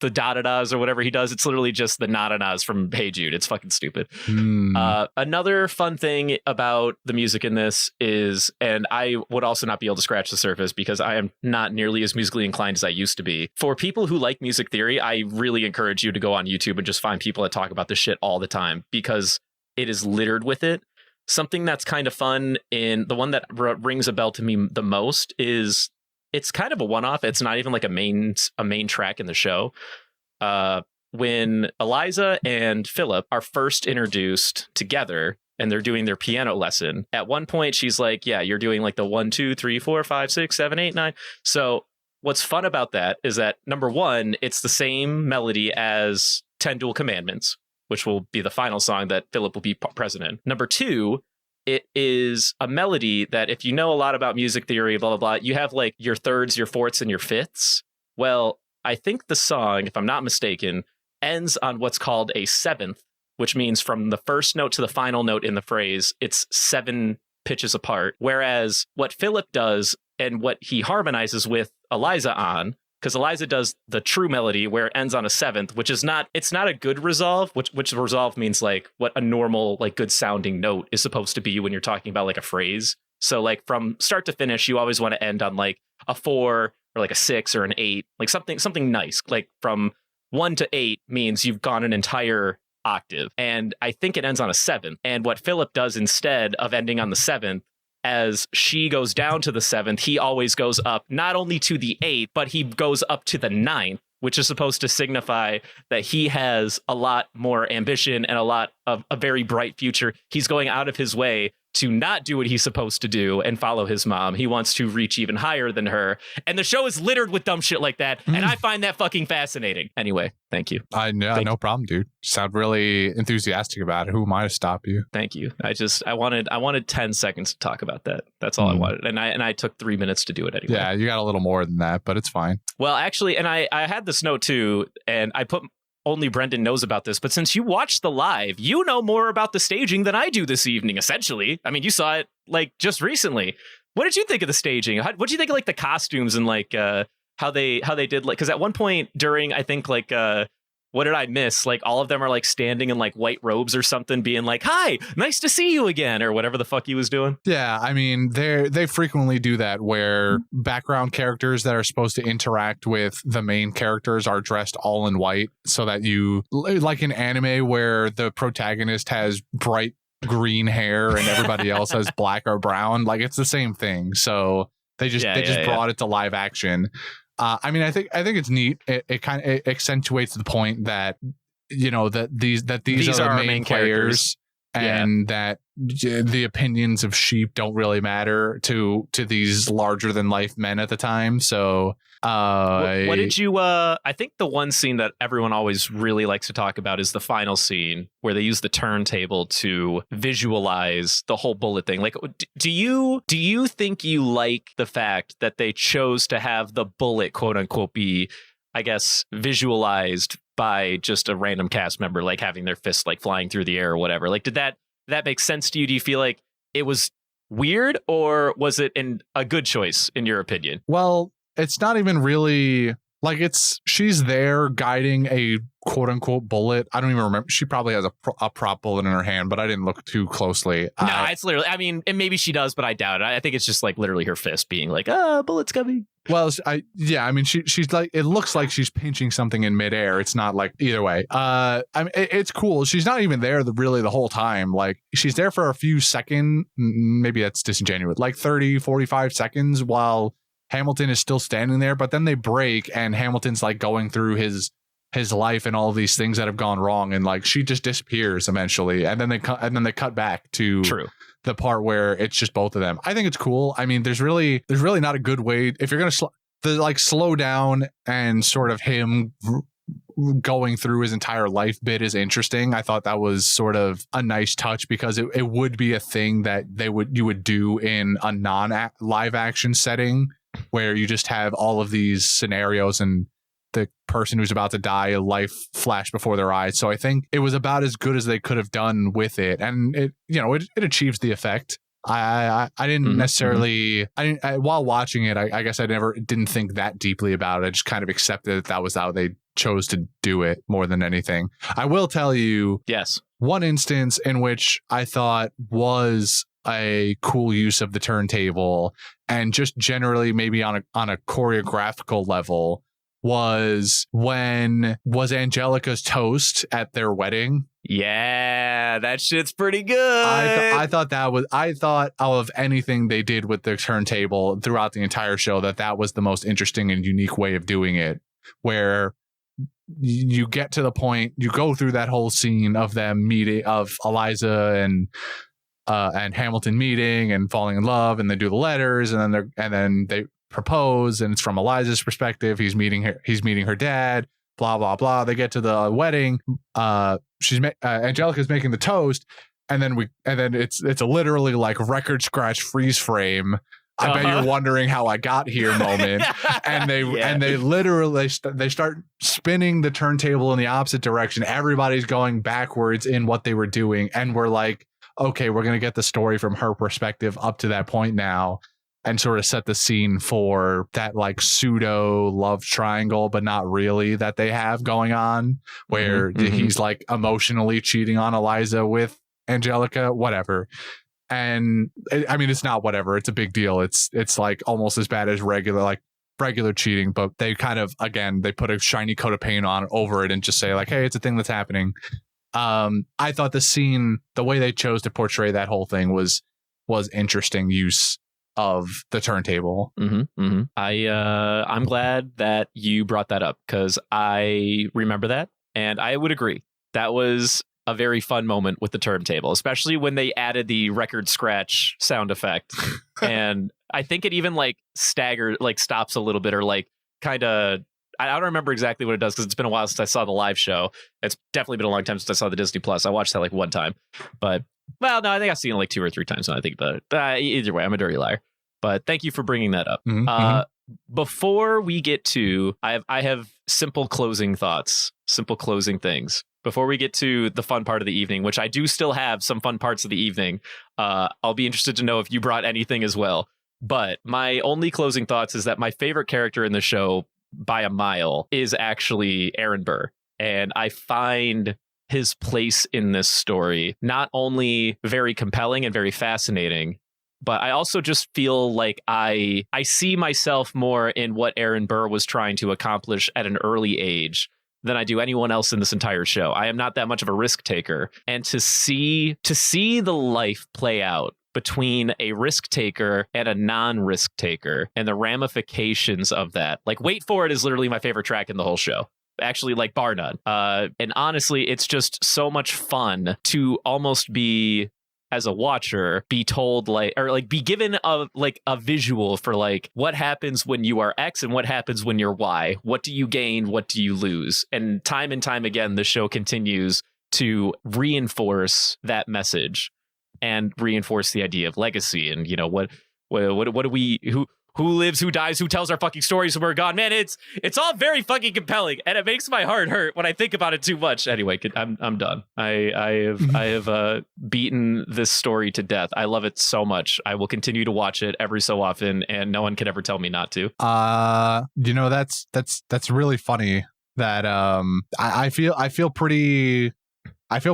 the da-da-das or whatever he does, it's literally just the na-da-das from Hey Jude. It's fucking stupid. Another fun thing about the music in this is, and I would also not be able to scratch the surface because I am not nearly as musically inclined as I used to be. For people who like music theory, I really encourage you to go on YouTube and just find people that talk about this shit all the time, because it is littered with it. Something that's kind of fun, in the one that rings a bell to me the most, is it's kind of a one-off. It's not even like a main track in the show. When Eliza and Philip are first introduced together and they're doing their piano lesson, at one point she's like, yeah, you're doing like the 1, 2, 3, 4, 5, 6, 7, 8, 9. So what's fun about that is that, number one, it's the same melody as 10 Dual Commandments, which will be the final song that Philip will be present in. Number two, it is a melody that, if you know a lot about music theory, blah, blah, blah, you have like your thirds, your fourths, and your fifths. Well, I think the song, if I'm not mistaken, ends on what's called a seventh, which means from the first note to the final note in the phrase, it's 7 pitches apart. Whereas what Philip does and what he harmonizes with Eliza on, because Eliza does the true melody where it ends on a 7th, which is not, it's not a good resolve, which resolve means like what a normal, like good sounding note is supposed to be when you're talking about like a phrase. So like from start to finish, you always want to end on like a 4 or like a 6 or an 8, like something nice. Like from 1 to 8 means you've gone an entire octave. And I think it ends on a 7th. And what Philip does instead of ending on the 7th, as she goes down to the 7th, he always goes up not only to the 8th, but he goes up to the 9th, which is supposed to signify that he has a lot more ambition and a lot of a very bright future. He's going out of his way to not do what he's supposed to do and follow his mom. He wants to reach even higher than her. And the show is littered with dumb shit like that. And I find that fucking fascinating. Anyway, thank you. No problem, dude. You sound really enthusiastic about it. Who am I to stop you? Thank you. I wanted 10 seconds to talk about that. That's all I wanted. And I took 3 minutes to do it anyway. Yeah, you got a little more than that, but it's fine. Well, actually, and I had this note too, and I put only Brendan knows about this, but since you watched the live, you know more about the staging than I do this evening, essentially. I mean, you saw it like just recently. What did you think of the staging? What did you think of like the costumes and like how they did, like, because at one point during, I think like what did I miss? Like all of them are like standing in like white robes or something, being like, "Hi, nice to see you again," or whatever the fuck he was doing. Yeah, I mean, they frequently do that where background characters that are supposed to interact with the main characters are dressed all in white, so that you, like in anime where the protagonist has bright green hair and everybody else has black or brown. Like it's the same thing. So they just brought it to live action. I mean, I think it's neat. It kind of accentuates the point that, you know, that these are the main players, and that the opinions of sheep don't really matter to these larger than life men at the time. So what did you I think the one scene that everyone always really likes to talk about is the final scene where they use the turntable to visualize the whole bullet thing. Like, do you think you like the fact that they chose to have the bullet, quote unquote, be, I guess, visualized by just a random cast member, like having their fists like flying through the air or whatever? Like, did that make sense to you? Do you feel like it was weird, or was it a good choice in your opinion? Well, it's not even really like she's there guiding a quote unquote bullet. I don't even remember. She probably has a prop bullet in her hand, but I didn't look too closely. No, it's literally, I mean, and maybe she does, but I doubt it. I think it's just like literally her fist being like, bullet's coming. Well, I mean, she's like, it looks like she's pinching something in midair. It's not like either way. I mean, it's cool. She's not even there really the whole time. Like she's there for a few seconds. Maybe that's disingenuous, like 30, 45 seconds while Hamilton is still standing there, but then they break and Hamilton's like going through his life and all of these things that have gone wrong, and like she just disappears eventually, and then they cut back to the part where it's just both of them. I think it's cool. I mean, there's really not a good way if you're gonna slow down, and sort of him going through his entire life bit is interesting. I thought that was sort of a nice touch, because it would be a thing that you would do in a non-live action setting, where you just have all of these scenarios and the person who's about to die, a life flash before their eyes. So I think it was about as good as they could have done with it, and it achieves the effect. I didn't necessarily while watching it, I guess I didn't think that deeply about it. I just kind of accepted that was how they chose to do it more than anything. I will tell you, yes, one instance in which I thought was a cool use of the turntable, and just generally maybe on a choreographical level, was Angelica's toast at their wedding. Yeah, that shit's pretty good. I thought of anything they did with the turntable throughout the entire show, that was the most interesting and unique way of doing it, where you get to the point, you go through that whole scene of them meeting, of Eliza and Hamilton meeting and falling in love, and they do the letters, and then they propose, and it's from Eliza's perspective. He's meeting her dad, blah blah blah. They get to the wedding. Angelica's making the toast, and then it's a literally like record scratch freeze frame. I bet you're wondering how I got here moment. And they literally they start spinning the turntable in the opposite direction. Everybody's going backwards in what they were doing, and we're like, okay, we're going to get the story from her perspective up to that point now, and sort of set the scene for that like pseudo love triangle, but not really, that they have going on, where he's like emotionally cheating on Eliza with Angelica, whatever. And I mean, it's not whatever, it's a big deal. It's like almost as bad as regular cheating, but they kind of, again, they put a shiny coat of paint on over it and just say like, hey, it's a thing that's happening. I thought the scene, the way they chose to portray that whole thing was interesting use of the turntable. I'm glad that you brought that up, because I remember that, and I would agree. That was a very fun moment with the turntable, especially when they added the record scratch sound effect. And I think it even like stops a little bit, or like kind of, I don't remember exactly what it does because it's been a while since I saw the live show. It's definitely been a long time since I saw the Disney Plus. I watched that like one time, but well, no, I think I've seen it like 2 or 3 times when I think about it. Either way, I'm a dirty liar. But thank you for bringing that up. Before we get to, I have simple closing thoughts, simple closing things. Before we get to the fun part of the evening, which I do still have some fun parts of the evening, I'll be interested to know if you brought anything as well. But my only closing thoughts is that my favorite character in the show by a mile is actually Aaron Burr. And I find his place in this story not only very compelling and very fascinating, but I also just feel like I see myself more in what Aaron Burr was trying to accomplish at an early age than I do anyone else in this entire show. I am not that much of a risk taker. And to see the life play out between a risk taker and a non-risk taker and the ramifications of that. Like, Wait For It is literally my favorite track in the whole show. Actually, like, bar none. And honestly, it's just so much fun to almost be, as a watcher, be told be given a visual for like what happens when you are X and what happens when you're Y. What do you gain? What do you lose? And time again, the show continues to reinforce that message and reinforce the idea of legacy. And you know, what do we, who lives, who dies, who tells our fucking stories when we're gone? Man, it's all very fucking compelling, and it makes my heart hurt when I think about it too much. Anyway, I'm done. I have beaten this story to death. I love it so much. I will continue to watch it every so often, and no one can ever tell me not to. You know, that's really funny. That I feel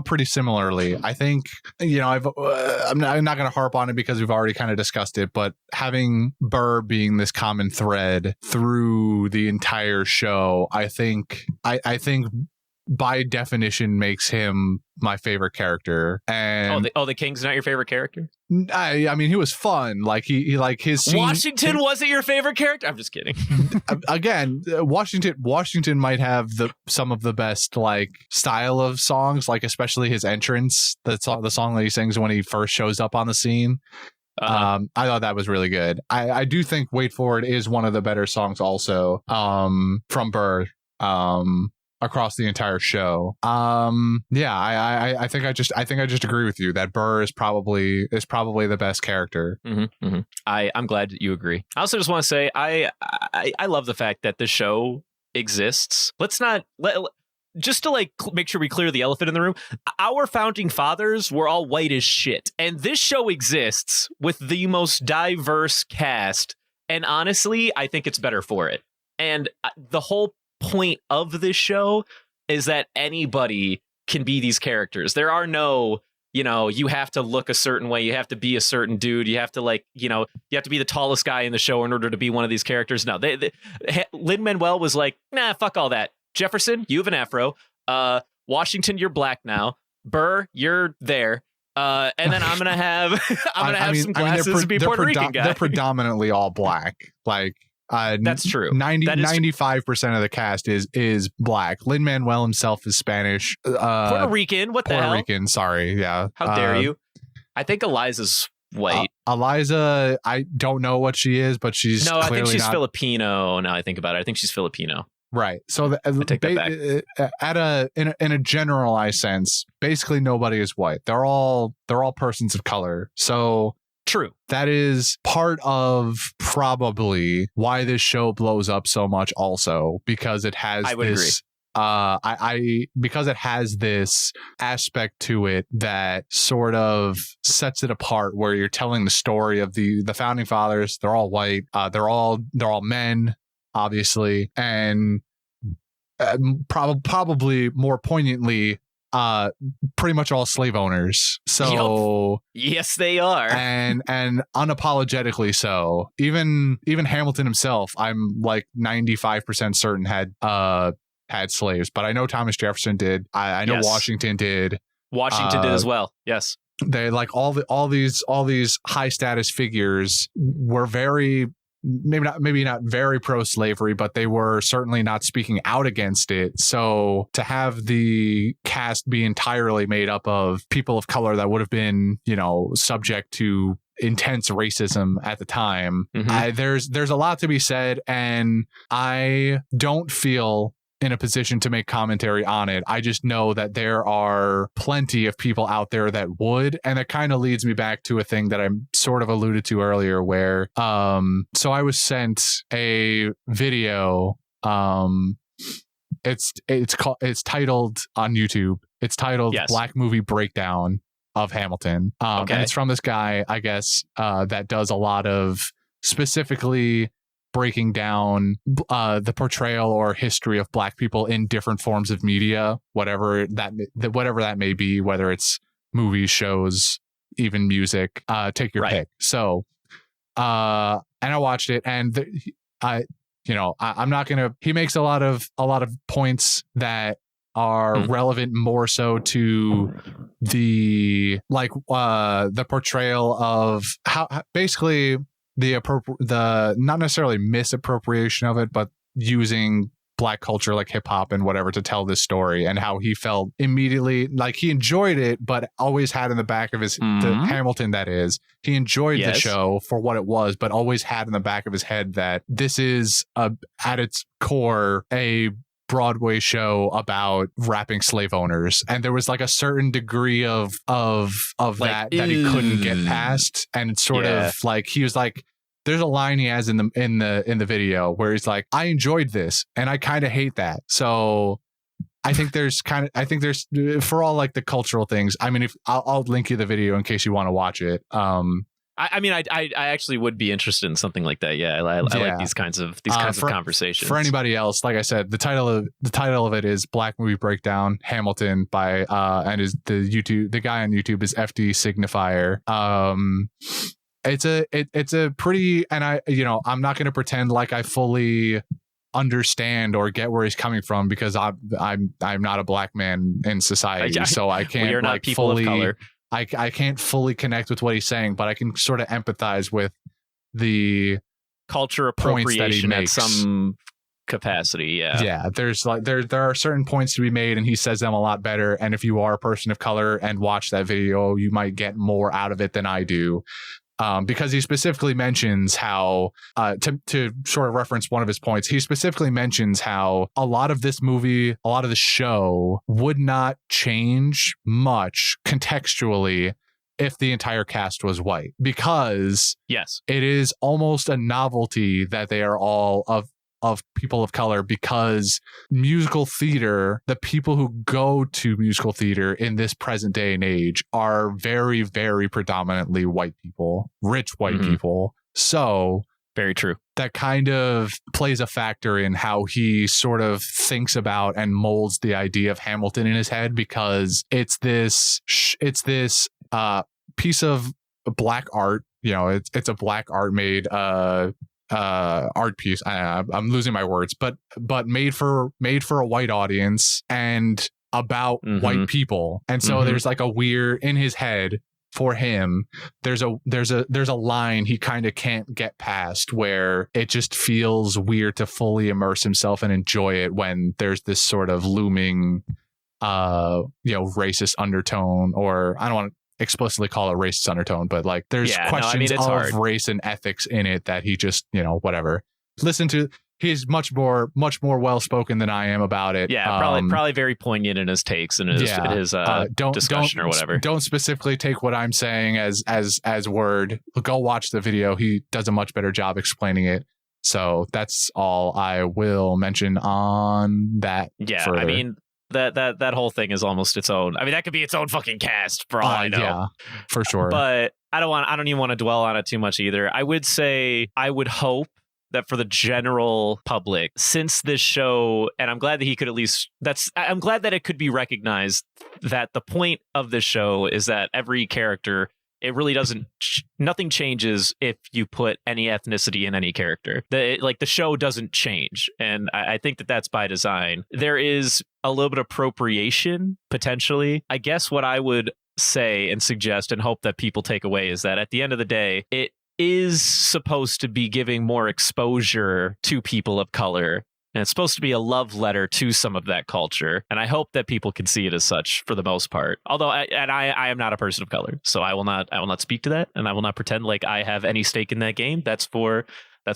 pretty similarly. I think, you know, I'm not going to harp on it because we've already kind of discussed it, but having Burr being this common thread through the entire show, I think by definition makes him my favorite character. And the King's not your favorite character? I mean, he was fun. Like he like his scene, Washington wasn't your favorite character? I'm just kidding. Again, Washington might have some of the best like style of songs, like especially his entrance, the song that he sings when he first shows up on the scene. I thought that was really good. I do think Wait For It is one of the better songs also from Burr across the entire show. Yeah, I think I just agree with you that Burr is probably the best character. I'm glad that you agree. I also just want to say I love the fact that the show exists. Just to like make sure we clear the elephant in the room, our founding fathers were all white as shit, and this show exists with the most diverse cast, and honestly, I think it's better for it. And the whole point of this show is that anybody can be these characters. There are no, you know, you have to look a certain way, you have to be a certain dude, you have to like, you know, you have to be the tallest guy in the show in order to be one of these characters. No, Lin-Manuel was like, nah, fuck all that. Jefferson, you have an afro. Washington, you're black now. Burr, you're there. And then I'm gonna have some glasses and be a Puerto Rican guy. They're predominantly all black. Like that's true. 95% of the cast is black. Lin-Manuel himself is Spanish. Puerto Rican. What the hell? Puerto Rican. Sorry. Yeah. How dare you? I think Eliza's white. Eliza, I don't know what she is, but she's I think she's Filipino. Now I think about it, I think she's Filipino. Right. So I take that back. In a generalized sense, basically nobody is white. They're all persons of color. So true. That is part of probably why this show blows up so much also, because it has because it has this aspect to it that sort of sets it apart, where you're telling the story of the founding fathers. They're all white. They're all men, obviously, and probably more poignantly, pretty much all slave owners. So yes, they are, and unapologetically so. Even Hamilton himself, I'm like 95% certain had slaves, but I know Thomas Jefferson did. I know Washington did. Washington did as well. Yes. They like all these high status figures were very maybe not very pro-slavery, but they were certainly not speaking out against it. So to have the cast be entirely made up of people of color that would have been, subject to intense racism at the time, there's a lot to be said, and I don't feel in a position to make commentary on it. I just know that there are plenty of people out there that would, and it kind of leads me back to a thing that I sort of alluded to earlier where so I was sent a video, it's titled on YouTube, it's titled Black Movie Breakdown of Hamilton, and it's from this guy, I guess, that does a lot of specifically breaking down the portrayal or history of Black people in different forms of media, whatever that may be, whether it's movies, shows, even music, take your pick. So and I watched it, and I'm not gonna, he makes a lot of points that are relevant more so to the portrayal of how basically the not necessarily misappropriation of it, but using Black culture like hip hop and whatever to tell this story, and how he felt immediately like he enjoyed it, but always had in the back of his the Hamilton, that is, he enjoyed the show for what it was, but always had in the back of his head that this is at its core a Broadway show about rapping slave owners, and there was like a certain degree of that he couldn't get past, and it's sort of like he was like, there's a line he has in the video where he's like, I enjoyed this and I kind of hate that. So I think there's for all like the cultural things, I mean, if I'll link you the video in case you want to watch it. I actually would be interested in something like that. Yeah, I like these kinds of conversations. For anybody else, like I said, the title of it is Black Movie Breakdown Hamilton by and is the guy on YouTube is FD Signifier. It's a pretty, and I'm not going to pretend like I fully understand or get where he's coming from, because I'm not a Black man in society, so I can't. We are not people fully, of color. I can't fully connect with what he's saying, but I can sort of empathize with the culture appropriation at some capacity. Yeah. There's like there are certain points to be made, and he says them a lot better. And if you are a person of color and watch that video, you might get more out of it than I do. Because he specifically mentions how, to sort of reference one of his points, he specifically mentions how a lot of this movie, a lot of the show would not change much contextually if the entire cast was white, because it is almost a novelty that they are all of people of color, because musical theater, the people who go to musical theater in this present day and age are very, very predominantly white people, rich white people. So very true. That kind of plays a factor in how he sort of thinks about and molds the idea of Hamilton in his head, because it's this piece of Black art. It's a Black art made art piece. I'm losing my words, but made for a white audience and about white people. And so there's like a weird, in his head for him, there's a line he kind of can't get past, where it just feels weird to fully immerse himself and enjoy it when there's this sort of looming racist undertone, or I don't want to explicitly call it racist undertone, but like there's questions of race and ethics in it that he just, whatever. Listen to, he's much more well spoken than I am about it. Yeah, probably very poignant in his takes and his discussion or whatever. Don't specifically take what I'm saying as word. Go watch the video. He does a much better job explaining it. So that's all I will mention on that. Yeah, further. I mean, that whole thing is almost its own. I mean, that could be its own fucking cast for all I know. Yeah, for sure. But I don't even want to dwell on it too much either. I would say, I would hope that for the general public, since this show, and I'm glad that he could I'm glad that it could be recognized that the point of this show is that every character, it really doesn't, nothing changes if you put any ethnicity in any character. The show doesn't change. And I think that that's by design. There is a little bit of appropriation, potentially. I guess what I would say and suggest and hope that people take away is that at the end of the day, it is supposed to be giving more exposure to people of color. And it's supposed to be a love letter to some of that culture. And I hope that people can see it as such for the most part. Although I am not a person of color, so I will not speak to that, and I will not pretend like I have any stake in that game. That's for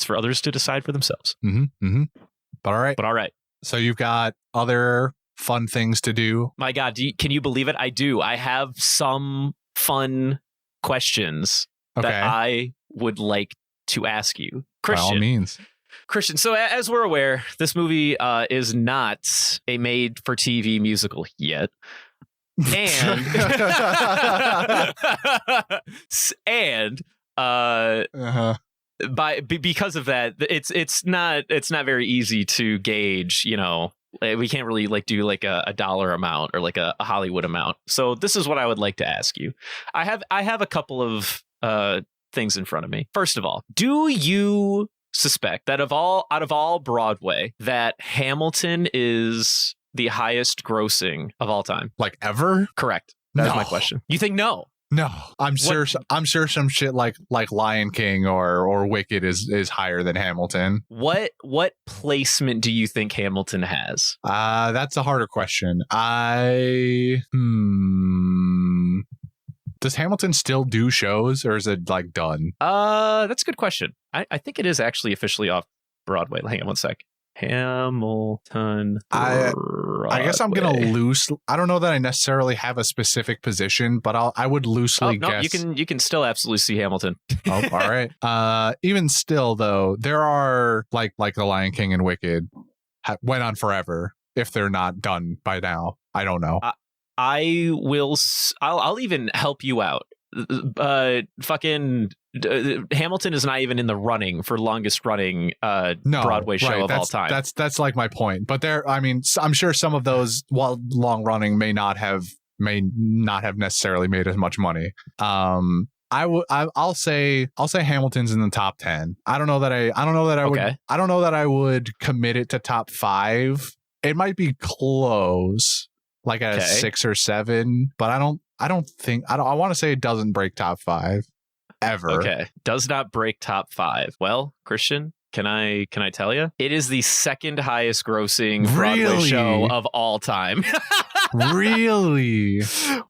others to decide for themselves. But all right. So you've got other fun things to do. My God, can you believe it? I do. I have some fun questions that I would like to ask you, Christian. By all means. Christian, so as we're aware, this movie is not a made-for-TV musical yet. And because of that, it's not very easy to gauge, you know. We can't really like do like a dollar amount or like a Hollywood amount. So this is what I would like to ask you. I have a couple of things in front of me. First of all, do you suspect that out of all Broadway, that Hamilton is the highest grossing of all time? Like ever? Correct. That's my question. You think no? No. I'm sure some shit like Lion King or Wicked is higher than Hamilton. What placement do you think Hamilton has? That's a harder question. Does Hamilton still do shows, or is it like done? That's a good question. I think it is actually officially off Broadway. Hang on one sec. Hamilton. I guess I'm gonna I don't know that I necessarily have a specific position, but I would loosely guess. You can still absolutely see Hamilton. Oh, all right. Even still, though, there are like The Lion King and Wicked went on forever. If they're not done by now, I don't know. I'll even help you out. Hamilton is not even in the running for longest running Broadway show of all time. That's like my point. But I'm sure some of those, while long running, may not have necessarily made as much money. I'll say Hamilton's in the top 10. I don't know that I would commit it to top 5. It might be close, like at a 6 or 7, but I want to say it doesn't break top 5 ever. Okay. Does not break top 5. Well, Christian, can I tell you? It is the second highest grossing Broadway show of all time. Really?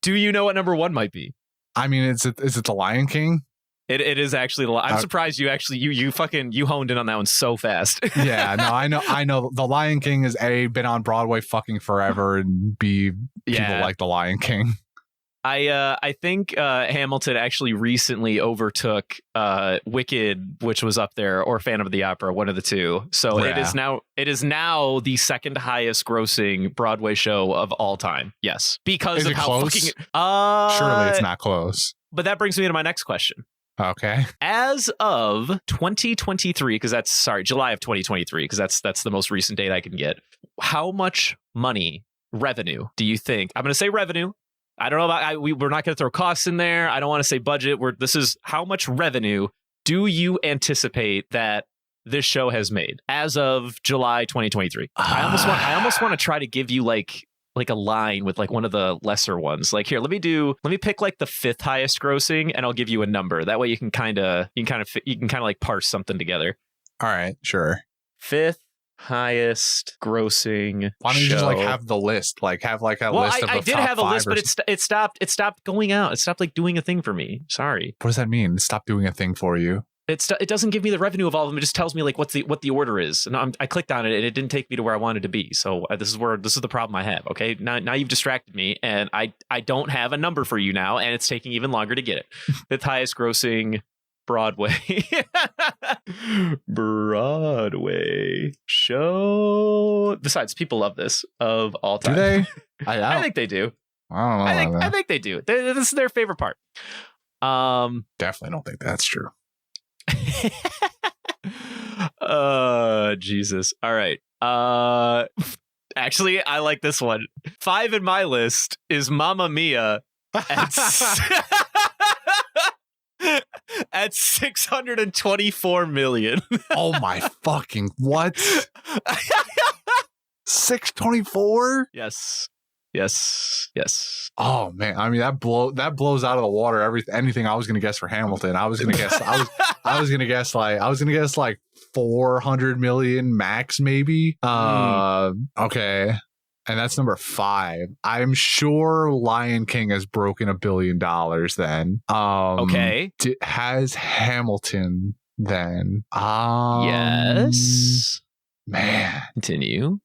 Do you know what number 1 might be? I mean, is it The Lion King? It is actually. I'm surprised you actually you honed in on that one so fast. Yeah, no, I know. The Lion King has been on Broadway fucking forever, and people like The Lion King. I think Hamilton actually recently overtook Wicked, which was up there, or Phantom of the Opera, one of the two. So it is now the second highest grossing Broadway show of all time. Yes, because is of it how close? Surely it's not close. But that brings me to my next question. Okay. As of 2023, July of 2023, because that's the most recent date I can get. How much revenue do you think? I'm going to say revenue. I don't know about we're not going to throw costs in there. I don't want to say budget. This is how much revenue do you anticipate that this show has made as of July 2023? I almost want to try to give you like a line with like one of the lesser ones. Like, here, let me pick like the 5th highest grossing, and I'll give you a number. That way you can kind of like parse something together. All right, sure. 5th highest grossing. Why don't you just like have the list? Like have like a list of the top 5. I did have a list, but it stopped going out. It stopped like doing a thing for me. Sorry. What does that mean? Stop doing a thing for you? It doesn't give me the revenue of all of them. It just tells me like what the order is. And I clicked on it and it didn't take me to where I wanted to be. So this is the problem I have. Okay, now you've distracted me, and I don't have a number for you now, and it's taking even longer to get it. 5th highest grossing Broadway show. Besides, people love this of all time. Do they? I think they do. I don't know. I think they do. This is their favorite part. Definitely don't think that's true. Jesus. All right. Actually, I like this one. 5 in my list is Mamma Mia at 624 million. Oh my fucking what? 624? Yes. Yes. Oh man, I mean that blows out of the water anything I was gonna guess for Hamilton. I was gonna guess like 400 million max, maybe. Okay, and that's number 5. I'm sure Lion King has broken $1 billion. Then, okay, has Hamilton then? Yes, man. Continue.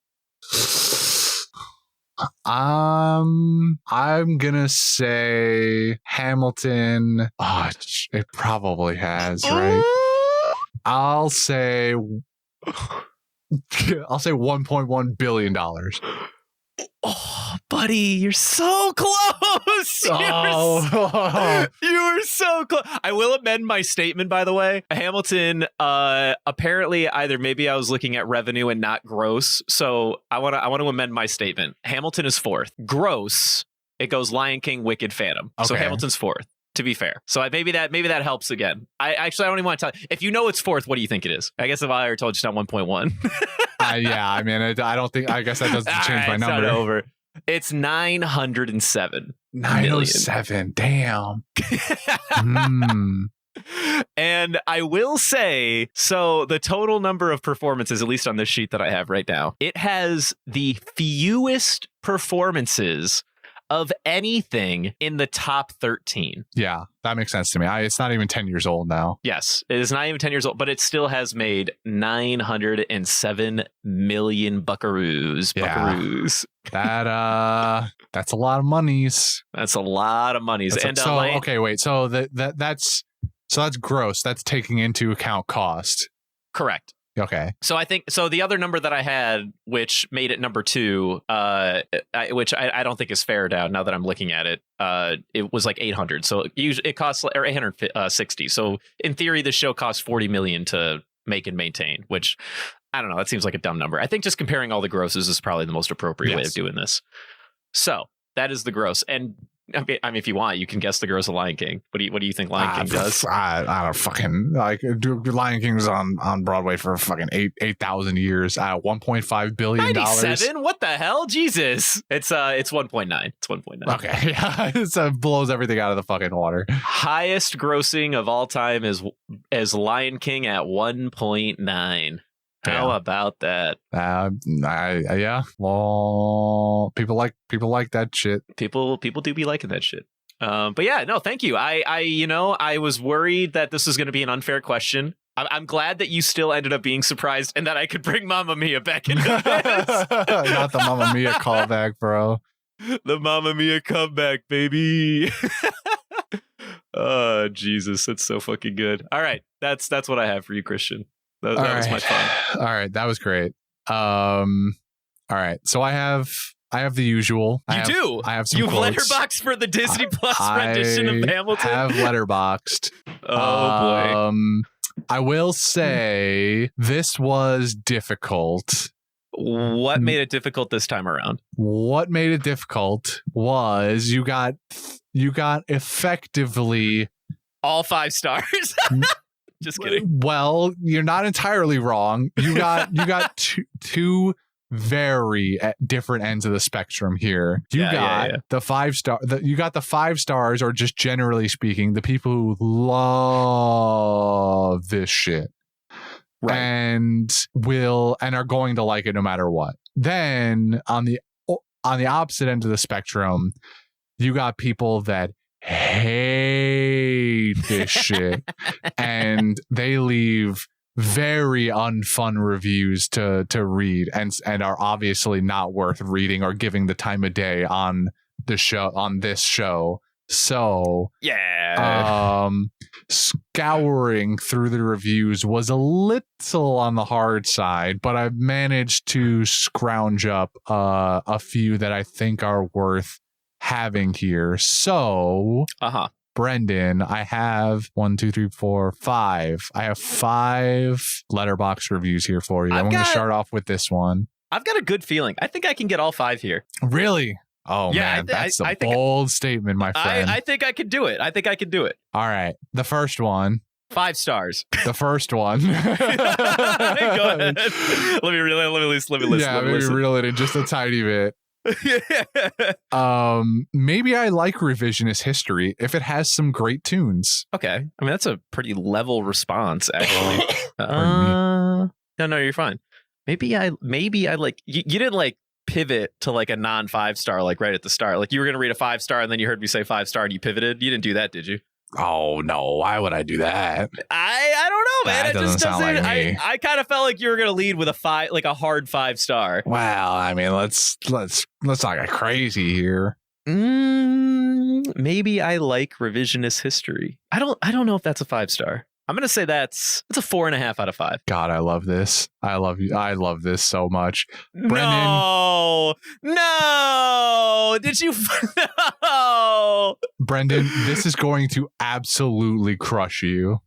I'm gonna say Hamilton. Oh, it probably has, right? I'll say $1.1 billion. Oh, buddy, you're so close. You were so close. I will amend my statement, by the way. Hamilton, apparently maybe I was looking at revenue and not gross. So I want to amend my statement. Hamilton is 4th. Gross, it goes Lion King, Wicked, Phantom. Okay. So Hamilton's 4th, to be fair. So maybe that helps again. I don't even want to tell you. If you know it's 4th, what do you think it is? I guess if I already told you it's not 1.1. Yeah, I mean, I guess that doesn't change my number. It's not over. It's 907. 907. Damn. And I will say, so the total number of performances, at least on this sheet that I have right now, it has the fewest performances of anything in the top 13. Yeah, that makes sense to me. It's not even 10 years old now. Yes, it is not even 10 years old, but it still has made 907 million buckaroos. Yeah. That's a lot of monies. That's a lot of monies. Okay, wait. So that's gross. That's taking into account cost. Correct. Okay. So I think the other number that I had, which made it number 2, which I don't think is fair now that I'm looking at it, it was like 800. So it costs, or 860. So in theory, the show costs 40 million to make and maintain, which I don't know. That seems like a dumb number. I think just comparing all the grosses is probably the most appropriate way of doing this. So that is the gross. And I mean, if you want, you can guess the gross of Lion King. What do you think Lion King does? I don't fucking like. Lion King's on Broadway for fucking 8,000 years. $1.5 billion. 97? What the hell? Jesus! It's 1.9. It's 1.9. Okay, yeah, it blows everything out of the fucking water. Highest grossing of all time is Lion King at 1.9. How about that? Yeah. Well, people like that shit. People do be liking that shit. But yeah, no, thank you. I was worried that this was going to be an unfair question. I'm glad that you still ended up being surprised and that I could bring Mamma Mia back into this. Not the Mamma Mia callback, bro. The Mamma Mia comeback, baby. Oh, Jesus, that's so fucking good. All right, that's what I have for you, Christian. That was my fun. All right, that was great. All right, so I have the usual. I have some. You've letterboxed for the Disney Plus rendition of Hamilton. I have letterboxed. Oh boy. I will say this was difficult. What made it difficult this time around? What made it difficult was you got effectively all 5 stars. Just kidding. Well, you're not entirely wrong. You got two very different ends of the spectrum here. You got the 5 star. You got the 5 stars, or just generally speaking, the people who love this shit, right, and are going to like it no matter what. Then on the opposite end of the spectrum, you got people that hate this shit and they leave very unfun reviews to read and are obviously not worth reading or giving the time of day on this show. So scouring through the reviews was a little on the hard side, but I've managed to scrounge up a few that I think are worth having here. So Brendan, I have 1, 2, 3, 4, 5. I have 5 letterbox reviews here for you. I'm going to start off with this one. I've got a good feeling. I think I can get all 5 here. Really? Oh man, that's a bold statement, my friend. I think I could do it. All right, the first one. 5 stars. The first one. Go ahead. Let me listen. Maybe reel it in just a tiny bit. Maybe I like revisionist history if it has some great tunes. Okay. I mean, that's a pretty level response, actually. No, you're fine. Maybe I like, you didn't like pivot to like a non 5-star, like right at the start. Like you were going to read a 5-star and then you heard me say 5-star and you pivoted. You didn't do that, did you? Oh no, why would I do that? I don't know, man. That doesn't sound like me. I kind of felt like you were gonna lead with a 5, like a hard 5-star. Well, I mean, let's not get crazy here. Maybe I like revisionist history. I don't know if that's a 5-star. I'm gonna say that's a 4.5 out of 5. God, I love this. I love you. I love this so much. Brendan, no. Did you? No. Brendan, this is going to absolutely crush you.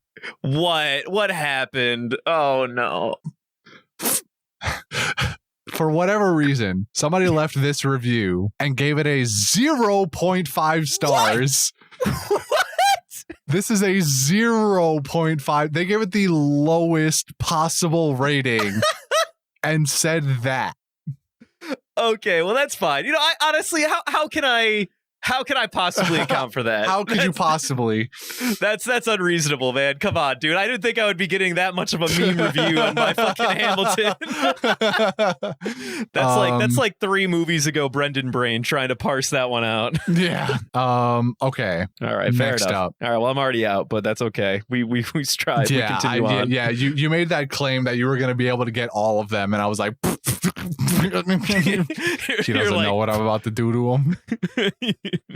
What happened? Oh no. For whatever reason, somebody left this review and gave it a 0.5 stars. What? This is a 0.5. They gave it the lowest possible rating and said that. Okay, well that's fine. You know, I honestly, how can I possibly account for that? How could you possibly? That's unreasonable, man. Come on, dude. I didn't think I would be getting that much of a meme review on my fucking Hamilton. That's like 3 movies ago, Brendan Brain trying to parse that one out. Yeah. Okay. All right. Fair Next enough. up. All right. Well, I'm already out, but that's okay. We strive. Yeah. We continue on. Yeah. You made that claim that you were going to be able to get all of them, and I was like, he doesn't know what I'm about to do to him.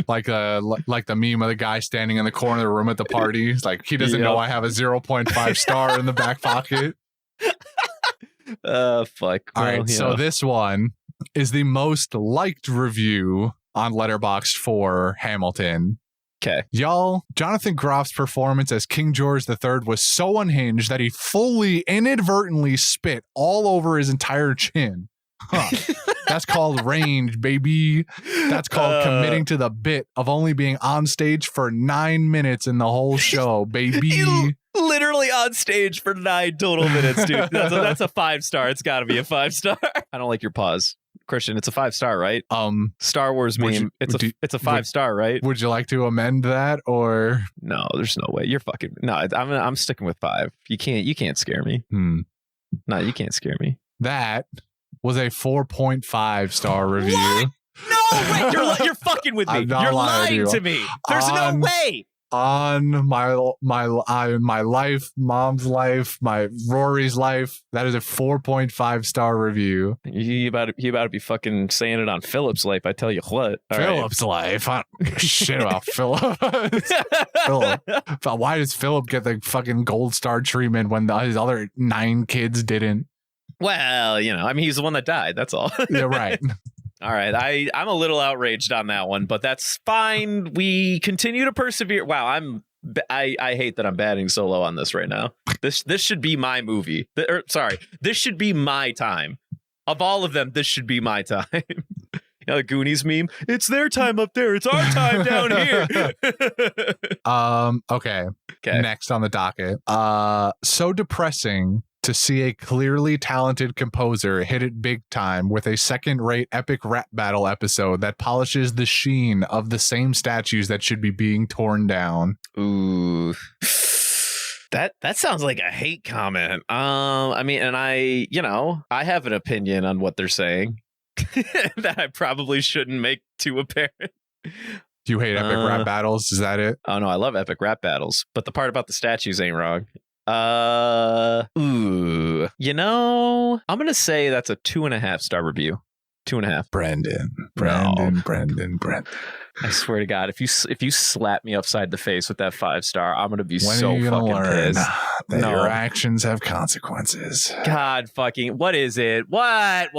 Like the meme of the guy standing in the corner of the room at the party. It's like he doesn't know I have a 0.5 star in the back pocket. Fuck. All right, so this one is the most liked review on Letterboxd for Hamilton. Okay. Y'all, Jonathan Groff's performance as King George III was so unhinged that he fully inadvertently spit all over his entire chin. Huh. That's called range, baby. That's called committing to the bit of only being on stage for 9 minutes in the whole show, baby. Literally on stage for 9 total minutes, dude. That's a 5-star. It's got to be a 5-star. I don't like your pause, Christian. It's a 5-star, right? Star Wars meme. It's a 5-star, right? Would you like to amend that or no? There's no way. You're fucking no. I'm sticking with 5. You can't scare me. No, you can't scare me. That was a 4.5 star review. What? No, wait, you're fucking with me. You're lying to me. There's no way. On my life, mom's life, my Rory's life, that is a 4.5 star review. He about to be fucking saying it on Philip's life. I tell you what. Philip's life. I don't give a shit about Philip. Philip. But why does Philip get the fucking gold star treatment when his other 9 kids didn't? Well, you know, I mean, he's the one that died. That's all. Yeah, right. All right. I'm a little outraged on that one, but that's fine. We continue to persevere. Wow. I hate that I'm batting so low on this right now. This should be my movie. This should be my time. Of all of them, this should be my time. You know, the Goonies meme. It's their time up there. It's our time down here. Okay. Next on the docket. So depressing to see a clearly talented composer hit it big time with a second-rate epic rap battle episode that polishes the sheen of the same statues that should be being torn down. Ooh. That sounds like a hate comment. I mean, and I have an opinion on what they're saying that I probably shouldn't make too apparent. You hate epic rap battles? Is that it? Oh no, I love epic rap battles, but the part about the statues ain't wrong. Ooh, you know, I'm gonna say that's a 2.5 star review. 2.5. Brendan. I swear to God, if you slap me upside the face with that 5-star, I'm gonna be so fucking pissed. That your actions have consequences. God fucking, what is it? What?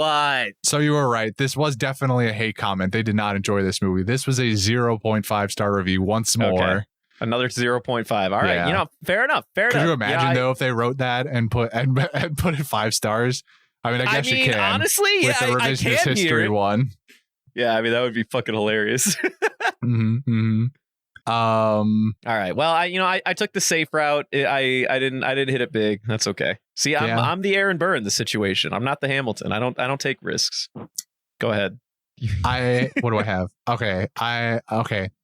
So you were right. This was definitely a hate comment. They did not enjoy this movie. This was a 0.5 star review once more. Okay. Another 0.5. All right. Yeah. You know, fair enough. Could you imagine though if they wrote that and put it 5 stars? I mean, I guess you can. Honestly, with the revisionist history one. Yeah, I mean that would be fucking hilarious. All right. Well, I took the safe route. I didn't hit it big. That's okay. See, I'm the Aaron Burr in the situation. I'm not the Hamilton. I don't take risks. Go ahead. What do I have? Okay.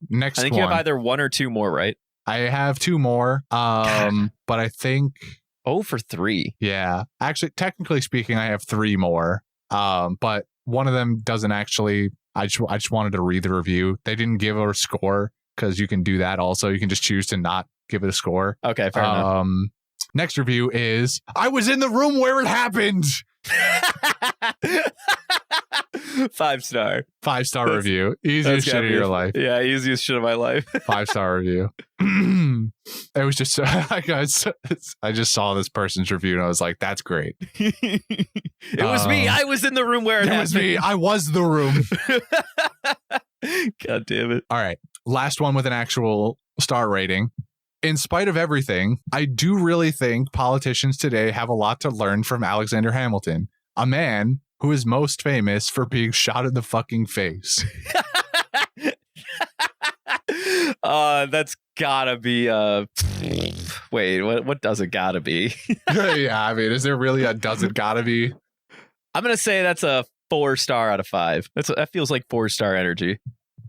Next I think one. you have either one or two more, right? I have two more. But I think 0 for 3. Yeah. Actually, technically speaking, I have three more. But one of them doesn't actually. I just wanted to read the review. They didn't give a score because you can do that also. You can just choose to not give it a score. Okay, fair enough. Next review is I was in the room where it happened. 5-star. 5-star review. Easiest shit of your life. Yeah, easiest shit of my life. 5-star review. It was just I just saw this person's review and I was like, that's great. It was me. I was in the room where it happened. was me. I was the room. God damn it. All right. Last one with an actual star rating. In spite of everything, I do really think politicians today have a lot to learn from Alexander Hamilton, a man who is most famous for being shot in the fucking face. That's gotta be wait, what does it gotta be? Yeah, I mean, is there really a does it gotta be? I'm gonna say that's a 4-star out of 5. That feels like 4-star energy.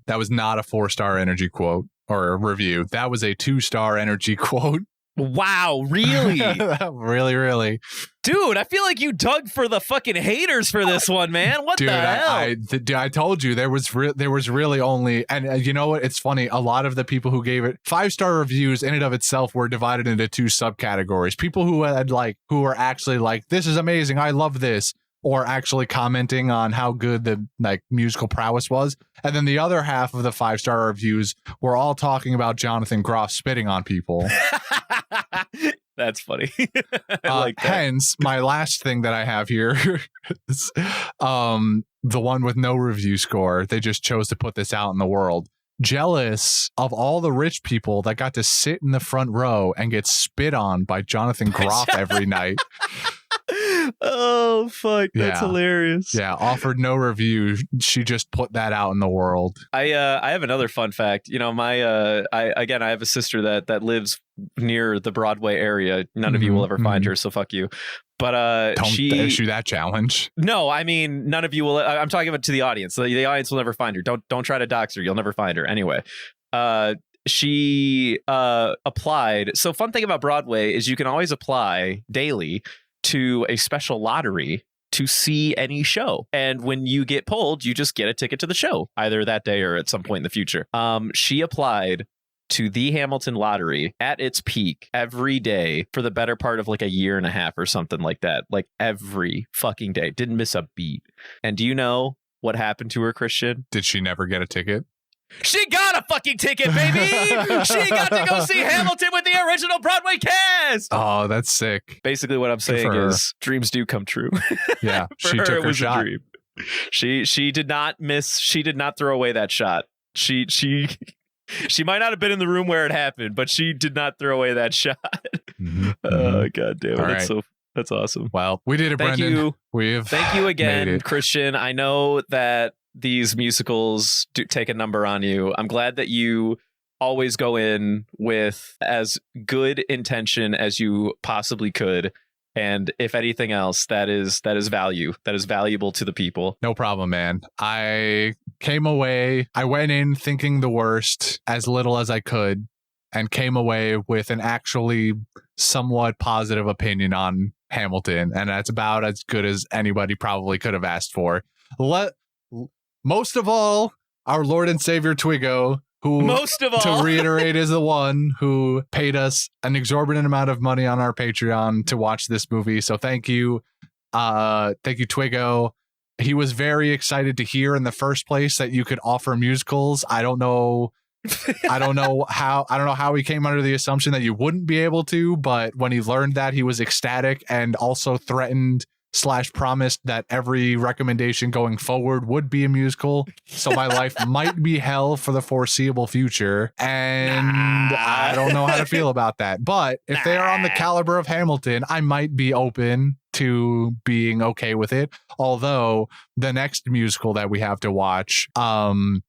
That was not a 4-star energy quote or a review. That was a 2-star energy quote. Wow, really? Really. Dude, I feel like you dug for the fucking haters for this one, man. What the hell? I told you there was really only, and you know what? It's funny. A lot of the people who gave it 5-star reviews in and of itself were divided into 2 subcategories. People who were actually like, this is amazing. I love this. Or actually commenting on how good the musical prowess was. And then the other half of the 5-star reviews were all talking about Jonathan Groff spitting on people. That's funny. I like that. Hence, my last thing that I have here is the one with no review score. They just chose to put this out in the world. Jealous of all the rich people that got to sit in the front row and get spit on by Jonathan Groff every night. Oh fuck, that's hilarious. Yeah, offered no review. She just put that out in the world. I have another fun fact. You know, I have a sister that lives near the Broadway area. None of you will ever find her, so fuck you. But don't issue that challenge. No, I mean none of you will. I'm talking about to the audience. The audience will never find her. Don't try to dox her. You'll never find her. Anyway, she applied. So fun thing about Broadway is you can always apply daily to a special lottery to see any show. And when you get pulled, you just get a ticket to the show, either that day or at some point in the future. She applied to the Hamilton lottery at its peak every day for the better part of like a year and a half or something like that. Like every fucking day. Didn't miss a beat. And do you know what happened to her, Christian? Did she never get a ticket? She got a fucking ticket, baby! She got to go see Hamilton with the original Broadway cast! Oh, that's sick. Basically what I'm saying is dreams do come true. Yeah, she took her shot. She did not miss. She did not throw away that shot. She might not have been in the room where it happened, but she did not throw away that shot. Oh, God damn it. That's awesome. Well, we did it, Brendan. Thank you again, Christian. I know that these musicals do take a number on you. I'm glad that you always go in with as good intention as you possibly could. And if anything else, that is value. That is valuable to the people. No problem, man. I came away. I went in thinking the worst as little as I could and came away with an actually somewhat positive opinion on Hamilton. And that's about as good as anybody probably could have asked for. Most of all, our Lord and Savior Twigo, who, to reiterate, is the one who paid us an exorbitant amount of money on our Patreon to watch this movie. So thank you. Thank you, Twigo. He was very excited to hear in the first place that you could offer musicals. I don't know how he came under the assumption that you wouldn't be able to, but when he learned that, he was ecstatic and also threatened / promised that every recommendation going forward would be a musical. So my life might be hell for the foreseeable future. And I don't know how to feel about that. But if they are on the caliber of Hamilton, I might be open to being okay with it. Although the next musical that we have to watch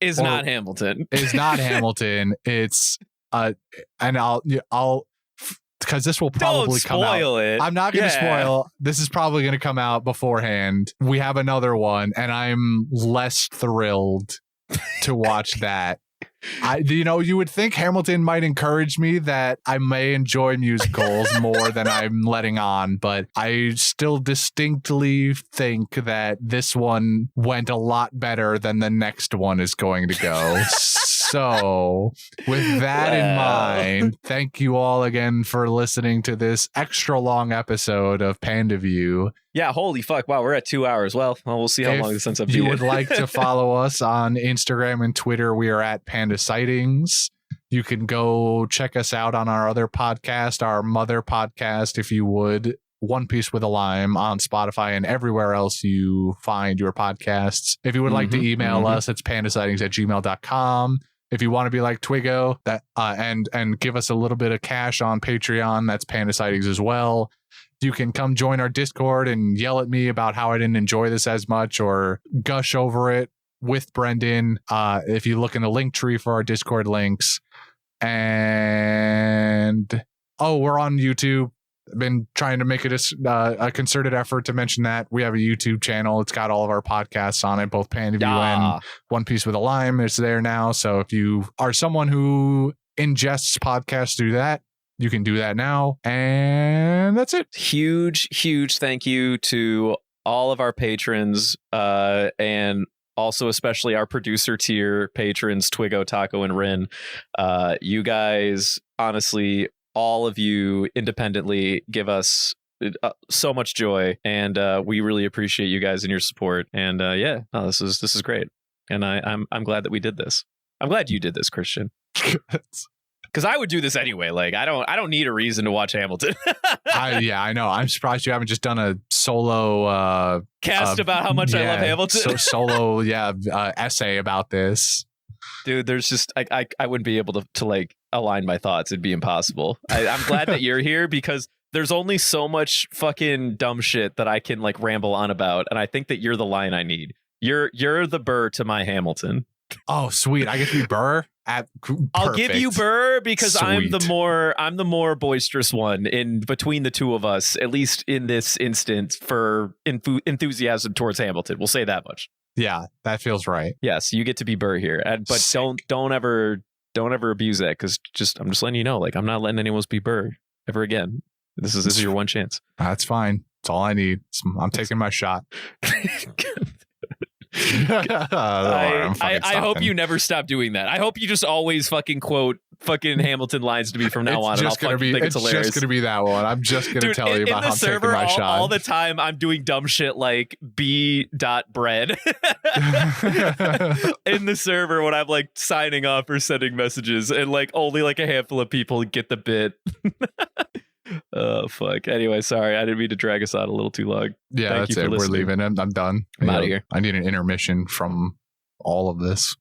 is not Hamilton. It's not Hamilton. It's and I'll because this will probably come out. I'm not going to spoil. This is probably going to come out beforehand. We have another one, and I'm less thrilled to watch that. You would think Hamilton might encourage me that I may enjoy musicals more than I'm letting on, but I still distinctly think that this one went a lot better than the next one is going to go. So, with that in mind, thank you all again for listening to this extra long episode of Panda View. Yeah, holy fuck. Wow, we're at 2 hours. Well, we'll see how long this ends up being. If you would like to follow us on Instagram and Twitter, we are at Panda Sightings. You can go check us out on our other podcast, our mother podcast, if you would, One Piece with a Lime, on Spotify and everywhere else you find your podcasts. If you would like to email us, it's pandasightings@gmail.com. If you want to be like Twiggo and give us a little bit of cash on Patreon, that's Panda Sightings as well. You can come join our Discord and yell at me about how I didn't enjoy this as much or gush over it with Brendan. If you look in the link tree for our Discord links. And we're on YouTube. I've been trying to make it a concerted effort to mention that. We have a YouTube channel. It's got all of our podcasts on it, both Panda View and One Piece with a Lime. It's there now. So if you are someone who ingests podcasts through that, you can do that now. And that's it. Huge thank you to all of our patrons and also especially our producer tier patrons, Twiggo, Taco, and Rin. You guys, honestly, all of you independently give us so much joy, and we really appreciate you guys and your support. And this is great, and I'm glad that we did this. I'm glad you did this, Christian, because I would do this anyway. Like I don't need a reason to watch Hamilton. I know. I'm surprised you haven't just done a solo cast about how much I love Hamilton. Solo essay about this. Dude, there's just I wouldn't be able to like align my thoughts. It'd be impossible. I'm glad that you're here because there's only so much fucking dumb shit that I can like ramble on about, and I think that you're the line I need. You're the Burr to my Hamilton. Oh, sweet! I get to be Burr. I'll give you Burr because sweet. I'm the more boisterous one in between the two of us, at least in this instance, for enthusiasm towards Hamilton. We'll say that much. Yeah, that feels right. Yes, you get to be Burr here, but sick. don't ever abuse that because I'm just letting you know, like I'm not letting anyone else be Burr ever again. This is your one chance. That's fine. That's all I need. I'm taking my shot. I hope you never stop doing that. I hope you just always fucking quote fucking Hamilton lines to me from now on. It's just gonna be that one. I'm just gonna tell you about how I'm taking my shot. All the time I'm doing dumb shit like B.bread in the server when I'm like signing off or sending messages, and like only like a handful of people get the bit. Oh fuck. Anyway, sorry, I didn't mean to drag us out a little too long. Yeah, that's it. We're leaving. I'm done. I'm out of here. I need an intermission from all of this.